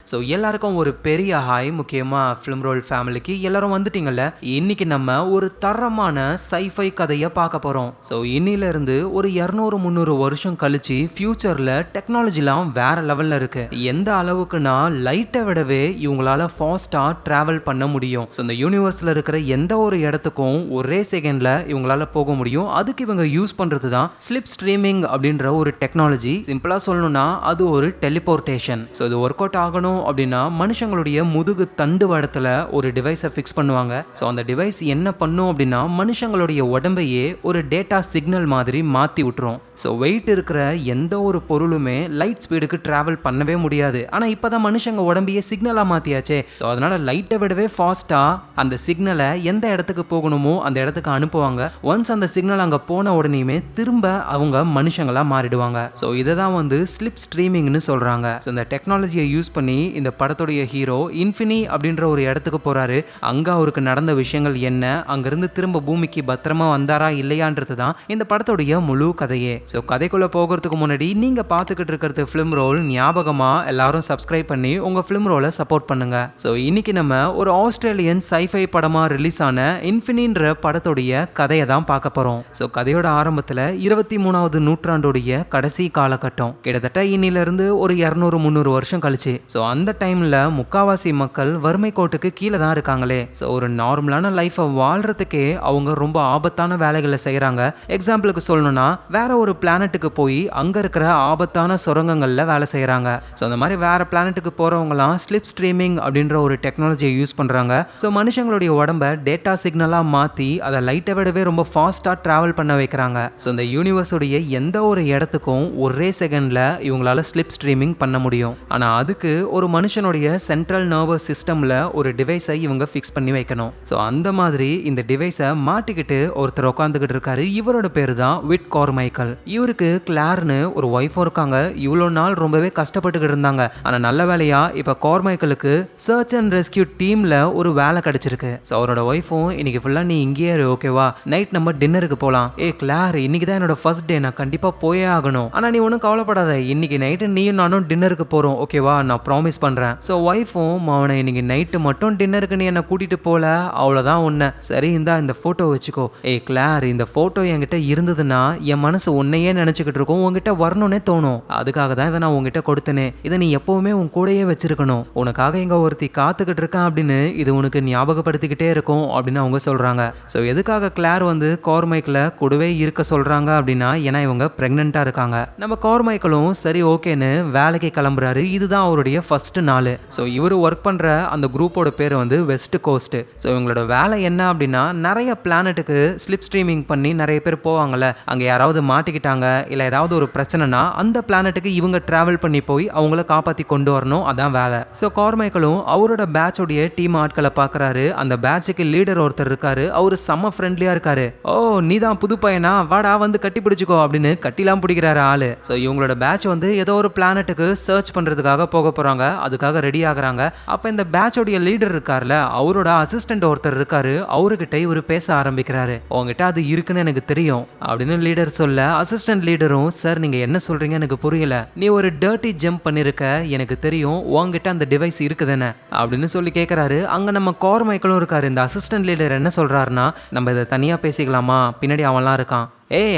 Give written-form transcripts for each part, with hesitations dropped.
So எல்லாருக்கும் ஒரு பெரிய ஹாய், முக்கியமாக ஃபிலிம் ரோல் ஃபேமிலிக்கு எல்லாரும் வந்துட்டீங்கல்ல. இன்னைக்கு நம்ம ஒரு தரமான சைஃபை கதையை பார்க்க போகிறோம். ஸோ இன்னிலிருந்து ஒரு 200-300 வருஷம் கழிச்சு ஃபியூச்சரில் டெக்னாலஜிலாம் வேற லெவலில் இருக்கு. எந்த அளவுக்குன்னா லைட்டை விடவே இவங்களால ஃபாஸ்ட்டாக ட்ராவல் பண்ண முடியும். ஸோ இந்த யூனிவர்ஸில் இருக்கிற எந்த ஒரு இடத்துக்கும் ஒரே செகண்டில் இவங்களால போக முடியும். அதுக்கு இவங்க யூஸ் பண்ணுறது தான் ஸ்லிப் ஸ்ட்ரீமிங் அப்படின்ற ஒரு டெக்னாலஜி. சிம்பிளாக சொல்லணும்னா அது ஒரு டெலிபோர்டேஷன். ஸோ இது ஒர்க் அவுட் ஆகணும் அப்படின்னா மனுஷங்களுடைய முதுகு தண்டு வடத்துல ஒரு டிவைஸை ஃபிக்ஸ் பண்ணுவாங்க. ஸோ அந்த டிவைஸ் என்ன பண்ணும் அப்படின்னா மனுஷங்களுடைய உடம்பையே ஒரு டேட்டா சிக்னல் மாதிரி மாற்றி விட்டுரும். ஸோ வெயிட் இருக்கிற எந்த ஒரு பொருளுமே லைட் ஸ்பீடுக்கு டிராவல் பண்ணவே முடியாது. ஆனால் இப்போ தான் மனுஷங்க உடம்பையே சிக்னலாக மாற்றியாச்சே. ஸோ அதனால லைட்டை விடவே ஃபாஸ்ட்டாக அந்த சிக்னலை எந்த இடத்துக்கு போகணுமோ அந்த இடத்துக்கு அனுப்புவாங்க. ஒன்ஸ் அந்த சிக்னல் அங்கே போன உடனேயுமே திரும்ப அவங்க மனுஷங்களாக மாறிடுவாங்க. ஸோ இதை தான் ஸ்லிப் ஸ்ட்ரீமிங்னு சொல்கிறாங்க. ஸோ இந்த டெக்னாலஜியை யூஸ் பண்ணி இந்த படத்துடைய ஹீரோ இன்ஃபினி அப்படின்ற ஒரு இடத்துக்கு போறாரு. அங்க அவருக்கு நடந்த விஷயங்கள் என்ன, அங்கிருந்து திரும்ப பூமிக்கு பத்திரமா வந்தாரா இல்லையான்றது தான் இந்த படத்துடைய முழு கதையே. ஸோ கதைக்குள்ள போகிறதுக்கு முன்னாடி நீங்க பார்த்துக்கிட்டு இருக்கிறது ஃபிலிம் ரோல். ஞாபகமா எல்லாரும் சப்ஸ்கிரைப் பண்ணி உங்க ஃபிலிம் ரோலை சப்போர்ட் பண்ணுங்க. ஸோ இன்னைக்கு நம்ம ஒரு ஆஸ்திரேலியன் சைஃபை படமா ரிலீஸ் ஆன இன்ஃபினின்ற படத்துடைய கதையை தான் பார்க்க போறோம். ஸோ கதையோட ஆரம்பத்தில் 23வது நூற்றாண்டுடைய கடைசி காலகட்டம், கிட்டத்தட்ட இன்னிலிருந்து ஒரு 200-300 வருஷம் கழிச்சு. ஸோ அந்த டைம்ல முக்காவாசி மக்கள் வறுமை கோட்டுக்கு கீழே தான் இருக்காங்களே. ஸோ ஒரு நார்மலான லைஃபை வாழ்றதுக்கே அவங்க ரொம்ப ஆபத்தான வேலைகளை செய்கிறாங்க. எக்ஸாம்பிளுக்கு சொல்லணும்னா வேற ஒரு பிளானட்டுக்கு போய் அங்கே இருக்கிற ஆபத்தான சுரங்கங்களில் வேலை செய்கிறாங்க. ஸோ அந்த மாதிரி வேற பிளானட்டுக்கு போகிறவங்களாம் ஸ்லிப் ஸ்ட்ரீமிங் அப்படின்ற ஒரு டெக்னாலஜியை யூஸ் பண்ணுறாங்க. ஸோ மனுஷங்களுடைய உடம்ப டேட்டா சிக்னலாக மாற்றி அதை லைட்டை விடவே ரொம்ப ஃபாஸ்ட்டாக ட்ராவல் பண்ண வைக்கிறாங்க. ஸோ இந்த யூனிவர்ஸுடைய எந்த ஒரு இடத்துக்கும் ஒரே செகண்டில் இவங்களால ஸ்லிப் ஸ்ட்ரீமிங் பண்ண முடியும். ஆனால் அதுக்கு ஒரு மனுஷனுடைய சென்ட்ரல் நர்வஸ் சிஸ்டம்ல ஒரு டிவைஸை இவங்க ஃபிக்ஸ் பண்ணி வைக்கணும். ஸோ அந்த மாதிரி இந்த டிவைஸை மாட்டிக்கிட்டு ஒருத்தர் உட்காந்துக்கிட்டு இருக்காரு. இவரோட பேரு தான் விட் கார்மைக்கல். இவருக்கு கிளார்னு ஒரு ஒய்ஃபும் இருக்காங்க. இவ்வளோ நாள் ரொம்பவே கஷ்டப்பட்டுக்கிட்டு இருந்தாங்க. ஆனால் நல்ல வேலையா இப்போ கார்மைக்கலுக்கு சர்ச் அண்ட் ரெஸ்கியூ டீம்ல ஒரு வேலை கிடைச்சிருக்கு. ஸோ அவரோட ஒய்ஃபும் இன்னைக்கு ஃபுல்லா நீ இங்கேயே இரு, ஓகேவா, நைட் நம்ம டின்னருக்கு போகலாம். கிளார், இன்னைக்கு தான் என்னோட ஃபர்ஸ்ட் டே, நான் கண்டிப்பா போயே ஆகணும். ஆனால் நீ ஒன்றும் கவலைப்படாத, இன்னைக்கு நைட்டு நீயும் நானும் டின்னருக்கு போறோம், ஓகேவா, நான் ப்ராமிஸ் பண்றேன். ஸோ ஒய்ஃபும் அவனை இன்னைக்கு நைட்டு மட்டும் டின்னருக்கு நீ என்னை கூட்டிட்டு போல, அவ்வளோதான் உன்னை. சரி, இந்த ஃபோட்டோ வச்சுக்கோ. கிளார், இந்த ஃபோட்டோ என்கிட்ட இருந்ததுன்னா என் மனசு உன்னையே நினைச்சுக்கிட்டு இருக்கும், உங்ககிட்ட வரணும்னே தோணும். அதுக்காக தான் இதை நான் உங்ககிட்ட கொடுத்தனே. இதை நீ எப்பவுமே உன் கூடயே வச்சிருக்கணும். உனக்காக இங்க ஒருத்தி காத்துக்கிட்டு இருக்கான் அப்படின்னு இது உனக்கு ஞாபகப்படுத்திக்கிட்டே இருக்கும் அப்படின்னு அவங்க சொல்றாங்க. ஸோ எதுக்காக கிளார் கார்மைக்கில் கூடவே இருக்க சொல்றாங்க அப்படின்னா, ஏன்னா இவங்க பிரெக்னெண்டா இருக்காங்க. நம்ம கார்மைக்கலும் சரி ஓகேன்னு வேலைக்கு கிளம்புறாரு. இதுதான் அவருடைய ஃபர்ஸ்ட் நாள். ஸோ இவர் ஒர்க் பண்ணுற அந்த குரூப்போட பேர் வெஸ்ட் கோஸ்ட். ஸோ இவங்களோட வேலை என்ன அப்படின்னா, நிறைய பிளானட்டுக்கு ஸ்லிப் ஸ்ட்ரீமிங் பண்ணி நிறைய பேர் போவாங்கல்ல, அங்கே யாராவது மாட்டிக்கிட்டாங்க இல்லை ஏதாவது ஒரு பிரச்சனைனா அந்த பிளானட்டுக்கு இவங்க டிராவல் பண்ணி போய் அவங்கள காப்பாற்றி கொண்டு வரணும். அதான் வேலை. ஸோ கார்மைக்கலும் அவரோட பேட்சோடைய டீம் ஆட்களை பார்க்குறாரு. அந்த பேட்சுக்கு லீடர் ஒருத்தர் இருக்காரு. அவரு செம்ம ஃப்ரெண்ட்லியாக இருக்காரு. ஓ, நீ தான் புது பையனா, வாடா கட்டி பிடிச்சிக்கோ அப்படின்னு கட்டிலாம் பிடிக்கிறாரு ஆளு. ஸோ இவங்களோட பேட்ச் ஏதோ ஒரு பிளானட்டுக்கு சர்ச் பண்ணுறதுக்காக போக போகிறாங்க. அதுக்காக ரெடி ஆகுறாங்க. அப்போ இந்த பேட்சோடைய லீடர் இருக்கார்ல, அவரோட அசிஸ்டன்ட் ஒருத்தர் இருக்காரு. அவர்கிட்ட இவர் பேச ஆரம்பிக்கிறாரு. உங்ககிட்ட அது இருக்குன்னு எனக்கு தெரியும் அப்படின்னு லீடர் சொல்ல, அசிஸ்டன்ட் லீடரும் சார் நீங்க என்ன சொல்றீங்க எனக்கு புரியல, நீ ஒரு டர்ட்டி ஜம்ப் பண்ணிருக்க, எனக்கு தெரியும், உங்ககிட்ட அந்த டிவைஸ் இருக்குதுன்னு அப்படின்னு சொல்லி கேட்கறாரு. அங்க நம்ம கார்மைக்கலும் இருக்காரு. இந்த அசிஸ்டன்ட் லீடர் என்ன சொல்றாருன்னா, நம்ம இதை தனியா பேசிக்கலாமா, பின்னாடி அவன்லாம் இருக்கான்,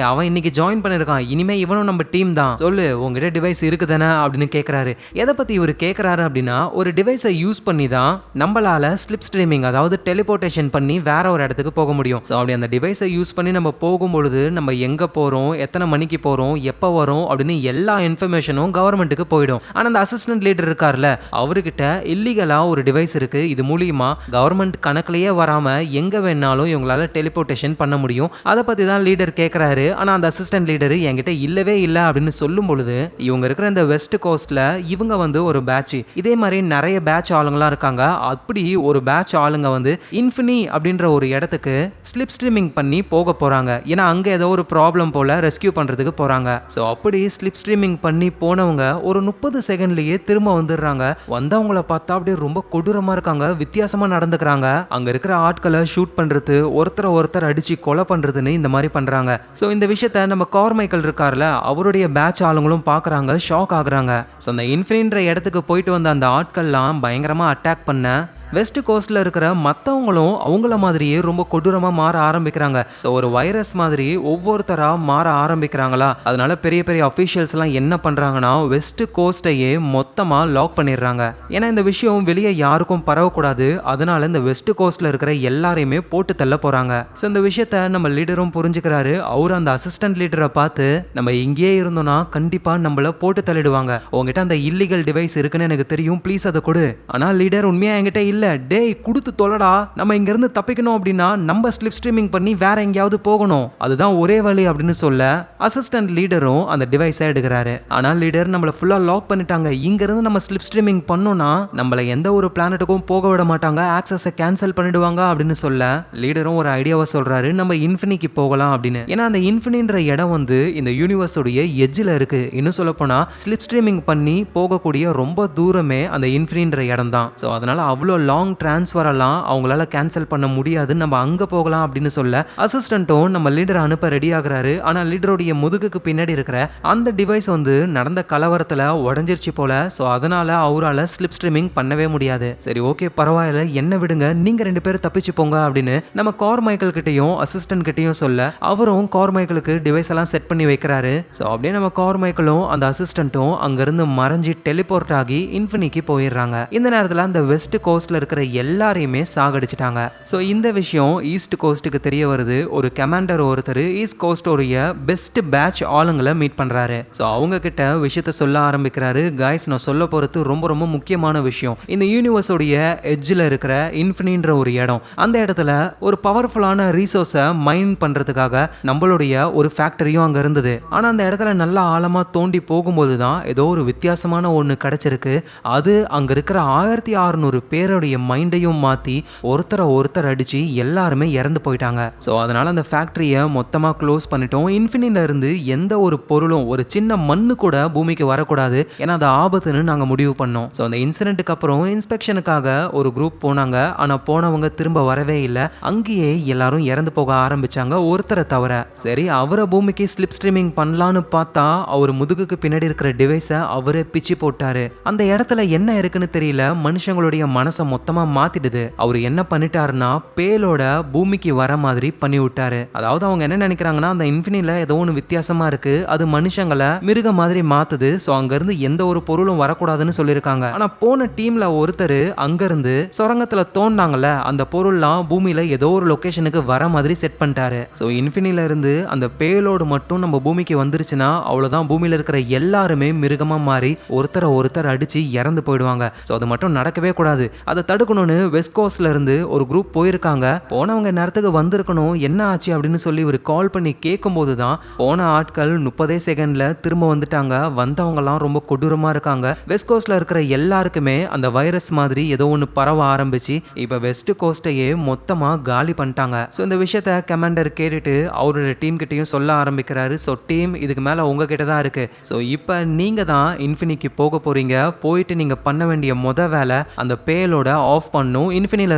அவன் இன்னைக்கு ஜாயின் பண்ணிருக்கான், இனிமே இவனும் நம்ம டீம் தான், சொல்லு உங்ககிட்ட டிவைஸ் இருக்குதானே அப்படின்னு கேட்கறாரு. எதை பத்தி இவர் கேட்கறாரு அப்படின்னா, ஒரு டிவைஸை யூஸ் பண்ணி தான் நம்மளால ஸ்லிப் ஸ்ட்ரீமிங், அதாவது டெலிபோர்டேஷன் பண்ணி வேற ஒரு இடத்துக்கு போக முடியும். ஸோ அப்படி அந்த டிவைஸை யூஸ் பண்ணி நம்ம போகும்பொழுது நம்ம எங்க போறோம், எத்தனை மணிக்கு போறோம், எப்போ வரோம் அப்படின்னு எல்லா இன்ஃபர்மேஷனும் கவர்மெண்ட்டுக்கு போயிடும். ஆனா அந்த அசிஸ்டன்ட் லீடர் இருக்கார்ல, அவர்கிட்ட இல்லீகலா ஒரு டிவைஸ் இருக்கு. இது மூலியமா கவர்மெண்ட் கணக்குலயே வராம எங்க வேணாலும் இவங்களால டெலிபோர்டேஷன் பண்ண முடியும். அதை பத்தி தான் லீடர் கேட்கறாரு. ஆனா அந்த அசிஸ்டன்ட் லீடர் என்கிட்ட இல்லவே இல்லை அப்படின்னு சொல்லும் பொழுது, இவங்க இருக்கிற இந்த வெஸ்ட் கோஸ்ட்ல இவங்க ஒரு பேட்ச், இதே மாதிரி நிறைய பேட்ச் ஆளுங்களாம் இருக்காங்க. அப்படி ஒரு பேட்ச் ஆளுங்க இன்ஃபினி அப்படின்ற ஒரு இடத்துக்கு ஸ்லிப் ஸ்ட்ரீமிங் பண்ணி போக போறாங்க. ஏன்னா அங்க ஏதோ ஒரு ப்ராப்ளம் போல ரெஸ்கியூ பண்றதுக்கு போறாங்க. ஸோ அப்படி ஸ்லிப் ஸ்ட்ரீமிங் பண்ணி போனவங்க ஒரு 30 செகண்ட்லயே திரும்ப வந்துடுறாங்க. வந்தவங்களை பார்த்தா அப்படியே ரொம்ப கொடூரமா இருக்காங்க, வித்தியாசமா நடந்துக்கிறாங்க. அங்க இருக்கிற ஆட்களை ஷூட் பண்றது, ஒருத்தரை ஒருத்தர் அடிச்சு கொலை பண்றதுன்னு இந்த மாதிரி பண்றாங்க. ஸோ இந்த விஷயத்த நம்ம கார்மைக்கல் இருக்கார்ல அவருடைய பேட்ச் ஆளுங்களும் பார்க்குறாங்க, ஷாக் ஆகுறாங்க. ஸோ அந்த இன்ஃபினின்ற இடத்துக்கு போயிட்டு வந்த அந்த ஆட்கள்லாம் பயங்கரமாக அட்டாக் பண்ண வெஸ்ட் கோஸ்ட்ல இருக்கிற மற்றவங்களும் அவங்கள மாதிரியே ரொம்ப கொடூரமாக மாற ஆரம்பிக்கிறாங்க. ஸோ ஒரு வைரஸ் மாதிரி ஒவ்வொருத்தராக மாற ஆரம்பிக்கிறாங்களா, அதனால பெரிய பெரிய அஃபீஷியல்ஸ்லாம் என்ன பண்ணுறாங்கன்னா வெஸ்ட் கோஸ்ட்டையே மொத்தமாக லாக் பண்ணிடுறாங்க. ஏன்னா இந்த விஷயம் வெளியே யாருக்கும் பரவக்கூடாது, அதனால இந்த வெஸ்ட் கோஸ்ட்ல இருக்கிற எல்லாரையுமே போட்டு தள்ள போகிறாங்க. ஸோ இந்த விஷயத்த நம்ம லீடரும் புரிஞ்சுக்கிறாரு. அவர் அந்த அசிஸ்டன்ட் லீடரை பார்த்து நம்ம இங்கேயே இருந்தோம்னா கண்டிப்பாக நம்மள போட்டு தள்ளிடுவாங்க, உங்ககிட்ட அந்த இல்லீகல் டிவைஸ் இருக்குன்னு எனக்கு தெரியும், ப்ளீஸ் அதை கொடு. ஆனால் லீடர் உண்மையாக என்கிட்ட இல்லை, டேய் குடுத்து தொலைடா, நம்ம இங்க இருந்து தப்பிக்கணும் அப்படின்னா நம்ம ஸ்லிப் ஸ்ட்ரீமிங் பண்ணி வேற எங்கேயாவது போகணும், அதுதான் ஒரே வழி அப்படின்னு சொல்ல அசிஸ்டன்ட் லீடரும் அந்த டிவைஸை எடுக்கிறாரு. ஆனால் லீடர் நம்மள ஃபுல்லா லாக் பண்ணிட்டாங்க, இங்க இருந்து நம்ம ஸ்லிப் ஸ்ட்ரீமிங் பண்ணோம்னா நம்மள எந்த ஒரு பிளானட்டுக்கும் போக விட மாட்டாங்க, ஆக்சஸை கேன்சல் பண்ணிடுவாங்க அப்படின்னு சொல்ல லீடரும் ஒரு ஐடியாவை சொல்றாரு, நம்ம இன்ஃபினிக்கு போகலாம் அப்படின்னு. ஏன்னா அந்த இன்ஃபினின்ற இடம் வந்து இந்த யூனிவர்ஸோடைய எட்ஜில் இருக்கு. இன்னும் சொல்ல போனா ஸ்லிப் ஸ்ட்ரீமிங் பண்ணி போகக்கூடிய ரொம்ப தூரமே அந்த இன்ஃபினின்ற இடம் தான். ஸோ அதனால அவ்வளோ லாங் டிரான்ஸ்ஃபர் எல்லாம் அவங்களால கேன்சல் பண்ண முடியாது, நம்ம அங்க போகலாம் அப்படின்னு சொல்ல அசிஸ்டன்ட்டும் நம்ம லீடரை அனுப்ப ரெடி ஆகுறாரு. ஆனா லீடருடைய முதுகுக்கு பின்னாடி இருக்கிற அந்த டிவைஸ் வந்து நடந்த கலவரத்துல உடஞ்சிருச்சு போல. ஸோ அதனால அவரால் ஸ்லிப் ஸ்ட்ரீமிங் பண்ணவே முடியாது. சரி ஓகே பரவாயில்ல, என்ன விடுங்க, நீங்க 2 பேரும் தப்பிச்சு போங்க அப்படின்னு நம்ம கார்மைக்கல் கிட்டையும் அசிஸ்டன்ட் கிட்டையும் சொல்ல அவரும் கார்மைக்கலுக்கு டிவைஸ் எல்லாம் செட் பண்ணி வைக்கிறாரு. ஸோ அப்படியே நம்ம கார்மைக்கலும் அந்த அசிஸ்டன்ட்டும் அங்கிருந்து மறைஞ்சி டெலிபோர்ட் ஆகி இன்ஃபினிக்கு போயிடுறாங்க. இந்த நேரத்தில் அந்த வெஸ்ட் கோஸ்ட்ல இருக்கிற எல்லாரையுமே சாகடிச்சிட்டாங்க. ஸோ இந்த விஷயம் ஈஸ்ட் கோஸ்ட்டுக்கு தெரிய வருது. ஒரு கமாண்டர் ஒருத்தர் ஈஸ்ட் கோஸ்டோடைய பெஸ்ட் பேட்ச் ஆளுங்களை மீட் பண்றாரு. ஸோ அவங்க கிட்ட விஷயத்த சொல்ல ஆரம்பிக்கிறாரு. கைஸ், நான் சொல்ல போறது ரொம்ப ரொம்ப முக்கியமான விஷயம். இந்த யூனிவர்ஸோடைய எட்ஜில் இருக்கிற இன்ஃபினின்ற ஒரு இடம், அந்த இடத்துல ஒரு பவர்ஃபுல்லான ரீசோர்ஸை மைன் பண்றதுக்காக நம்மளுடைய ஒரு ஃபேக்டரியும் அங்க இருந்தது. ஆனா அந்த இடத்துல நல்லா ஆழமா தோண்டி போகும்போது தான் ஏதோ ஒரு வித்தியாசமான ஒன்று கிடைச்சிருக்கு. அது அங்க இருக்கிற 1600 பேருடைய மைண்டையும் மாற்றி ஒருத்தர் அடித்து எல்லாருமே இறந்து போயிட்டாங்க. ஸோ அதனால் அந்த ஃபேக்ட்ரியை மொத்தமாக க்ளோஸ் பண்ணிட்டோம். இன்ஃபினில இருந்து எந்த ஒரு பொருளும், ஒரு சின்ன மண்ணு கூட பூமிக்கு வரக்கூடாது, ஏன்னா அது ஆபத்துன்னு நாங்கள் முடிவு பண்ணோம். ஸோ அந்த இன்சிடென்ட்டுக்கு அப்புறம் இன்ஸ்பெக்ஷனுக்காக ஒரு குரூப் போனாங்க. ஆனால் போனவங்க திரும்ப வரவே இல்லை. அங்கேயே எல்லாரும் இறந்து போக ஆரம்பிச்சாங்க, ஒருத்தரை தவிர. சரி, அவரை பூமிக்கு ஸ்லிப் ஸ்ட்ரீமிங் பண்ணலான்னு பார்த்தா அவர் முதுகுக்கு பின்னாடி இருக்கிற டிவைஸை அவரே பிச்சு போட்டாரு. அந்த இடத்துல என்ன இருக்குன்னு தெரியல, மனுஷங்களுடைய மனசை மொத்தமா மாத்திடுது. அவர் என்ன பண்ணிட்டாருன்னா பேலோட பூமிக்கு வர மாதிரி பண்ணி விட்டாரு. அதாவது அவங்க என்ன நினைக்கிறாங்கன்னா அந்த இன்ஃபினில ஏதோ ஒன்று வித்தியாசமா இருக்கு, அது மனுஷங்களை மிருக மாதிரி மாத்துது, ஸோ அங்க இருந்து எந்த ஒரு பொருளும் வரக்கூடாதுன்னு சொல்லியிருக்காங்க. ஆனா போன டீம்ல ஒருத்தர் அங்க இருந்து சுரங்கத்துல தோண்டாங்கல்ல, அந்த பொருள்லாம் பூமியில ஏதோ ஒரு லொகேஷனுக்கு வர மாதிரி செட் பண்ணிட்டாரு. ஸோ இன்ஃபினில இருந்து அந்த பேலோடு மட்டும் நம்ம பூமிக்கு வந்துருச்சுன்னா அவ்வளவுதான், பூமியில இருக்கிற எல்லாருமே மிருகமா மாறி ஒருத்தர் அடிச்சு இறந்து போயிடுவாங்க. ஸோ அது மட்டும் நடக்கவே கூடாது. அதை தடுக்கணும்னு வெஸ்ட் கோஸ்ட்ல இருந்து ஒரு குரூப் போயிருக்காங்க. போனவங்க நேரத்துக்கு வந்திருக்கணும், என்ன ஆச்சு அப்படின்னு சொல்லி ஒரு கால் பண்ணி கேட்கும் போது தான் போன ஆட்கள் 30 செகண்ட்ல திரும்ப வந்துட்டாங்க. வந்தவங்கலாம் ரொம்ப கொடூரமா இருக்காங்க. வெஸ்ட் கோஸ்ட்ல இருக்கிற எல்லாருக்குமே அந்த வைரஸ் மாதிரி ஏதோ ஒன்று பரவ ஆரம்பிச்சு இப்போ வெஸ்ட் கோஸ்டையே மொத்தமா காலி பண்ணிட்டாங்க. ஸோ இந்த விஷயத்த கமாண்டர் கேட்டுட்டு அவரோட டீம் கிட்டையும் சொல்ல ஆரம்பிக்கிறாரு. ஸோ டீம், இதுக்கு மேல உங்ககிட்ட தான் இருக்கு. ஸோ இப்போ நீங்க தான் இன்ஃபினிக்கு போக போறீங்க. போயிட்டு நீங்க பண்ண வேண்டிய வேலை அந்த பேலோட ஆஃப் பண்ணும். இன்ஃபினில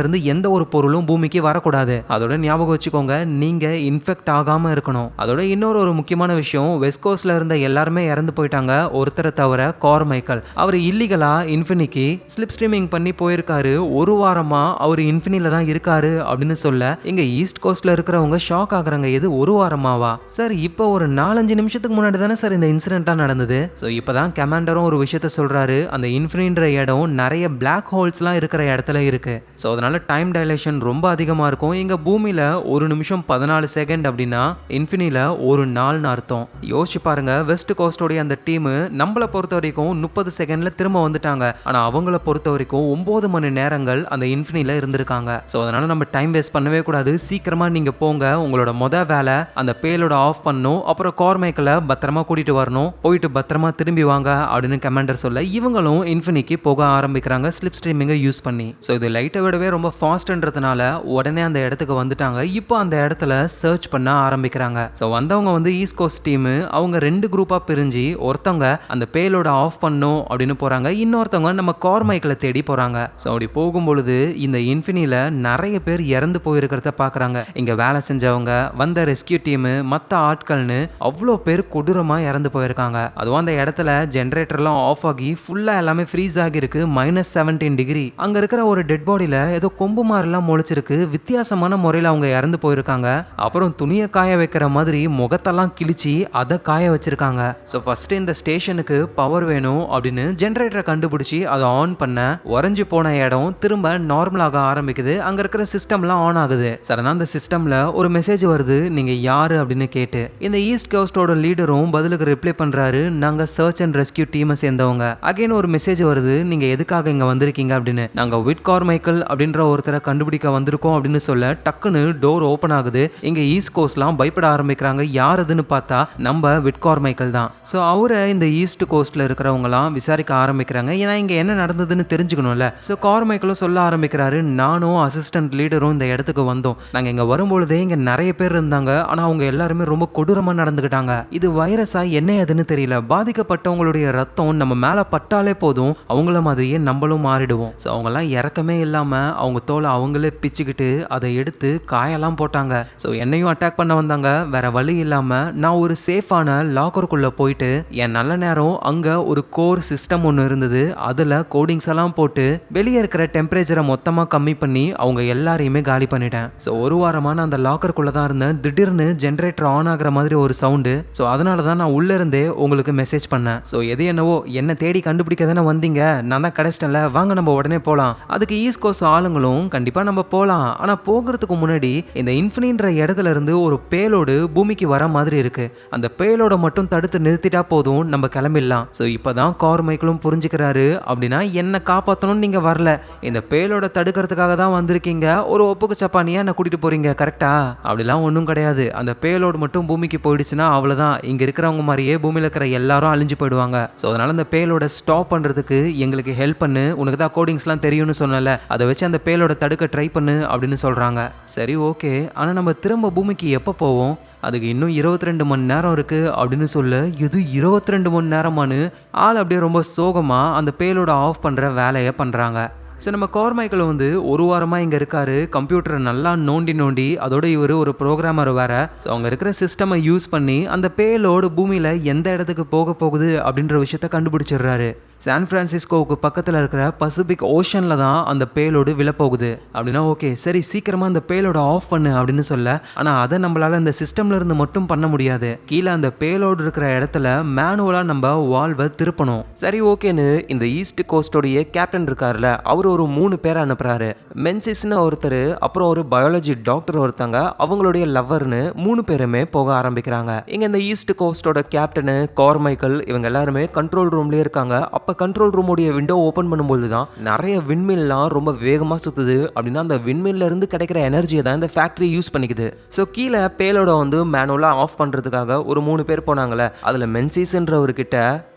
இருந்து எந்த ஒரு பொருளும் பூமிக்கு வரக்கூடாது. அதோட ஞாபகம் வச்சுக்கோங்க, நீங்க இன்ஃபெக்ட் ஆகாம இருக்கணும். அதோட இன்னொரு முக்கியமான விஷயம், வெஸ்ட் கோஸ்ட்ல இருந்த எல்லாருமே இறந்து போயிட்டாங்க, ஒருத்தரை தவிர கார்மைக்கல். அவர் இல்லீகலா இன்ஃபினிக்கு ஸ்லிப் ஸ்ட்ரீமிங் பண்ணி போயிருக்காரு. ஒரு வாரமா அவர் இன்ஃபினில தான் இருக்காரு அப்படின்னு சொல்ல இங்க ஈஸ்ட் கோஸ்ட்ல இருக்கிறவங்க ஷாக் ஆகுறாங்க. எது ஒரு வாரமாவா சார்? இப்போ ஒரு 4-5 நிமிஷத்துக்கு முன்னாடி தானே சார் இந்த இன்சிடென்ட்டா நடந்தது. ஸோ இப்பதான் கமாண்டரும் ஒரு விஷயத்த சொல்றாரு. அந்த இன்ஃபினின்ற இடம் நிறைய பிளாக் ஹோல்ஸ்லாம் இருக்கிற இடத்துல இருக்கு. ஸோ அதனால டைம் டைலேஷன் ரொம்ப அதிகமாக இருக்கும். எங்கள் பூமியில் 1 நிமிஷம் 14 செகண்ட் அப்படின்னா இன்ஃபினில ஒரு நாள்னு அர்த்தம். யோசிச்சு பாருங்க, வெஸ்ட் கோஸ்டோடைய அந்த டீமு நம்மளை பொறுத்த வரைக்கும் 30 செகண்ட்ல திரும்ப வந்துட்டாங்க. ஆனால் அவங்கள பொறுத்த வரைக்கும் 9 மணி நேரங்கள் அந்த இன்ஃபினில இருந்திருக்காங்க. ஸோ அதனால நம்ம டைம் வேஸ்ட் பண்ணவே கூடாது. சீக்கிரமா நீங்க போங்க, உங்களோட வேலை அந்த பேலோட ஆஃப் பண்ணணும், அப்புறம் கார்மைக்கலை பத்திரமா கூட்டிட்டு வரணும், போயிட்டு பத்திரமா திரும்பி வாங்க அப்படின்னு கமாண்டர் சொல்ல இவங்களும் இன்ஃபினிக்கு போக ஆரம்பிக்கிறாங்க ஸ்லிப் ஸ்ட்ரீமிங்கை யூஸ் பண்ணி. பண்ணி. ஸோ இது லைட்டை விடவே ரொம்ப ஃபாஸ்ட்ன்றதுனால உடனே அந்த இடத்துக்கு வந்துட்டாங்க. இப்போ அந்த இடத்துல சர்ச் பண்ண ஆரம்பிக்கிறாங்க. ஸோ வந்தவங்க வந்து ஈஸ்ட் கோஸ்ட் டீம் அவங்க 2 குரூப்பா பிரிஞ்சு ஒருத்தவங்க அந்த பேலோட ஆஃப் பண்ணும் அப்படின்னு போறாங்க, இன்னொருத்தவங்க நம்ம கார்மைக்கிளை தேடி போறாங்க. ஸோ அப்படி போகும்பொழுது இந்த இன்ஃபினில நிறைய பேர் இறந்து போயிருக்கிறத பார்க்குறாங்க. இங்க வேலை செஞ்சவங்க, வந்த ரெஸ்கியூ டீம், மற்ற ஆட்கள்னு அவ்வளோ பேர் கொடூரமா இறந்து போயிருக்காங்க. அதுவும் அந்த இடத்துல ஜென்ரேட்டர்லாம் ஆஃப் ஆகி ஃபுல்லா எல்லாமே ஃப்ரீஸ் ஆகிருக்கு. -17 டிகிரி. அங்க இருக்கிற ஒரு டெட் பாடியில ஏதோ கொம்பு மாதிரிலாம் முளைச்சிருக்கு. வித்தியாசமான முறையில் அவங்க இறந்து போயிருக்காங்க. அப்புறம் துணியை காய வைக்கிற மாதிரி முகத்தெல்லாம் கிழிச்சு அதை காய வச்சிருக்காங்க. ஸோ ஃபர்ஸ்ட் இந்த ஸ்டேஷனுக்கு பவர் வேணும் அப்படின்னு ஜென்ரேட்டரை கண்டுபிடிச்சி அதை ஆன் பண்ண உறைஞ்சு போன இடம் திரும்ப நார்மலாக ஆரம்பிக்குது. அங்க இருக்கிற சிஸ்டம்லாம் ஆன் ஆகுது. சடனா அந்த சிஸ்டம்ல ஒரு மெசேஜ் வருது, நீங்க யாரு அப்படின்னு கேட்டு. இந்த ஈஸ்ட் கோஸ்டோட லீடரும் பதிலுக்கு ரிப்ளை பண்றாரு, நாங்க சர்ச் அண்ட் ரெஸ்கியூ டீமை சேர்ந்தவங்க. அகைன் ஒரு மெசேஜ் வருது, நீங்க எதுக்காக இங்க வந்திருக்கீங்க அப்படின்னு. நாங்க விட் கார்மைக்கல் அப்படின்ற ஒருத்தரை கண்டுபிடிக்க வந்திருக்கோம் அப்படின்னு சொல்ல டக்குன்னு டோர் ஓபன் ஆகுது. இங்க ஈஸ்ட் கோஸ்ட்லாம் பயப்பட ஆரம்பிக்கிறாங்க. யார் அதுன்னு பார்த்தா நம்ம விட் கார்மைக்கல் தான். ஸோ அவரை இந்த ஈஸ்ட் கோஸ்ட்ல இருக்கிறவங்கலாம் விசாரிக்க ஆரம்பிக்கிறாங்க. ஏன்னா இங்க என்ன நடந்ததுன்னு தெரிஞ்சுக்கணும்ல. ஸோ கார்மைக்கலும் சொல்ல ஆரம்பிக்கிறாரு, நானும் அசிஸ்டன்ட் லீடரும் இந்த இடத்துக்கு வந்தோம். நாங்க இங்க வரும்பொழுதே இங்க நிறைய பேர் இருந்தாங்க. ஆனா அவங்க எல்லாருமே ரொம்ப கொடூரமா நடந்துக்கிட்டாங்க. இது வைரஸா என்ன ஏதுன்னு தெரியல. பாதிக்கப்பட்டவங்களுடைய ரத்தம் நம்ம மேல பட்டாலே போதும் அவங்கள மாதிரியே நம்மளும் மாறிடுவோம். ஸோ அவங்கெல்லாம் இறக்கமே இல்லாம அவங்க தோலை அவங்களே பிச்சுக்கிட்டு அதை எடுத்து காயெல்லாம் போட்டாங்க. ஸோ என்னையும் அட்டாக் பண்ண வந்தாங்க. வேற வழி இல்லாம நான் ஒரு சேஃபான லாக்கருக்குள்ள போயிட்டு என் நல்ல நேரம் அங்க ஒரு கோர் சிஸ்டம் ஒன்று இருந்தது. அதுல கோடிங்ஸ் எல்லாம் போட்டு வெளியே இருக்கிற டெம்பரேச்சரை மொத்தமா கம்மி பண்ணி அவங்க எல்லாரையுமே காலி பண்ணிட்டேன். ஸோ ஒரு வாரமான அந்த லாக்கருக்குள்ள தான் இருந்தேன். திடீர்னு ஜென்ரேட்டர் ஆன் ஆகிற மாதிரி ஒரு சவுண்டு. ஸோ அதனால தான் நான் உள்ள இருந்தே உங்களுக்கு மெசேஜ் பண்ணேன். ஸோ எது என்னவோ என்ன தேடி கண்டுபிடிக்க தானே வந்தீங்க, நான் தான் கிடைச்சிட்டேன்ல, வாங்க நம்ம உடனே போகலாம். அதுக்கு ஈஸ்ட் கோஸ்ட் ஆளுங்களும் கண்டிப்பா நம்ம போகலாம். ஆனா போகிறதுக்கு முன்னாடி இந்த இன்ஃபினின்ற இடத்துல இருந்து ஒரு பேலோடு பூமிக்கு வர மாதிரி இருக்கு. அந்த பேலோட மட்டும் தடுத்து நிறுத்திட்டா போதும், நம்ம கிளம்பிடலாம். ஸோ இப்போதான் கார்மைக்கிளும் புரிஞ்சுக்கிறாரு, அப்படின்னா என்ன காப்பாற்றணும்னு நீங்க வரல, இந்த பேலோட தடுக்கிறதுக்காக தான் வந்திருக்கீங்க. ஒரு ஒப்புக்கு சப்பானியா என்ன கூட்டிட்டு போறீங்க, கரெக்டா? அப்படிலாம் ஒன்றும் கிடையாது. அந்த பேலோடு மட்டும் பூமிக்கு போயிடுச்சுன்னா அவ்வளோதான், இங்க இருக்கிறவங்க மாதிரியே பூமியில் இருக்கிற எல்லாரும் அழிஞ்சு போயிடுவாங்க. ஸோ அதனால அந்த பேலோட ஸ்டாப் பண்றதுக்கு எங்களுக்கு ஹெல்ப் பண்ணு, உனக்கு தான் கோடிங்ஸ்லாம் தெரியும்னு சொன்னல, அதை வச்சு அந்த பேலோட தடுக்க ட்ரை பண்ணு அப்படின்னு சொல்றாங்க. சரி ஓகே, ஆனால் நம்ம திரும்ப பூமிக்கு எப்போ போவோம், அதுக்கு இன்னும் 22 மணி நேரம் இருக்கு அப்படின்னு சொல்ல, இது 22 மணி நேரமானு ஆள் அப்படியே ரொம்ப சோகமா அந்த பேலோட ஆஃப் பண்ற வேலையை பண்றாங்க. சரி, நம்ம கார்மைக்கிள் வந்து ஒரு வாரமாக இங்கே இருக்காரு. கம்ப்யூட்டரை நல்லா நோண்டி அதோட இவர் ஒரு ப்ரோக்ராமர் வேற. ஸோ அவங்க இருக்கிற சிஸ்டமை யூஸ் பண்ணி அந்த பேலோடு பூமியில் எந்த இடத்துக்கு போக போகுது அப்படின்ற விஷயத்த கண்டுபிடிச்சிடுறாரு. சான் பிரான்சிஸ்கோவுக்கு பக்கத்தில் இருக்கிற பசிபிக் ஓஷனில் தான் அந்த பேலோடு விழப்போகுது. அப்படின்னா ஓகே சரி, சீக்கிரமாக அந்த பேலோட ஆஃப் பண்ணு அப்படின்னு சொல்ல, ஆனால் அதை நம்மளால் இந்த சிஸ்டம்ல இருந்து மட்டும் பண்ண முடியாது. கீழே அந்த பேலோடு இருக்கிற இடத்துல மேனுவலாக நம்ம வால்வை திருப்பணும். சரி ஓகேன்னு இந்த ஈஸ்ட் கோஸ்டோடைய கேப்டன் இருக்காருல்ல, அவர் ஒரு 3 பேரை அனுப்புறாரு. மென்சிஸ்னு ஒருத்தர், அப்புறம் ஒரு பயாலஜி டாக்டர் ஒருத்தங்க, அவங்களுடைய லவ்வர்னு 3 பேருமே போக ஆரம்பிக்கிறாங்க. இங்கே இந்த ஈஸ்ட் கோஸ்டோட கேப்டனு கார்மைக்கிள் இவங்க எல்லாருமே கண்ட்ரோல் ரூம்லேயே இருக்காங்க. அப்போ கண்ட்ரோல் ரூமுடைய விண்டோ ஓப்பன் பண்ணும்போது தான் நிறைய விண்மில்லாம் ரொம்ப வேகமாக சுற்றுது. அப்படின்னா அந்த விண்மில்ல இருந்து கிடைக்கிற எனர்ஜியை தான் இந்த ஃபேக்ட்ரி யூஸ் பண்ணிக்குது. ஸோ கீழே பேலோட வந்து மேனுவலாக ஆஃப் பண்ணுறதுக்காக ஒரு 3 பேர் போனாங்களே, அதில் மென்சிஸ்ன்றவர்கிட்ட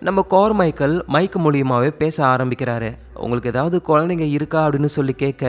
நம்ம கார்மைக்கிள் மைக் மூலியமாகவே பேச ஆரம்பிக்கிறாரு. உங்களுக்கு ஏதாவது குழந்தைங்க இருக்கா அப்படின்னு சொல்லி கேட்க,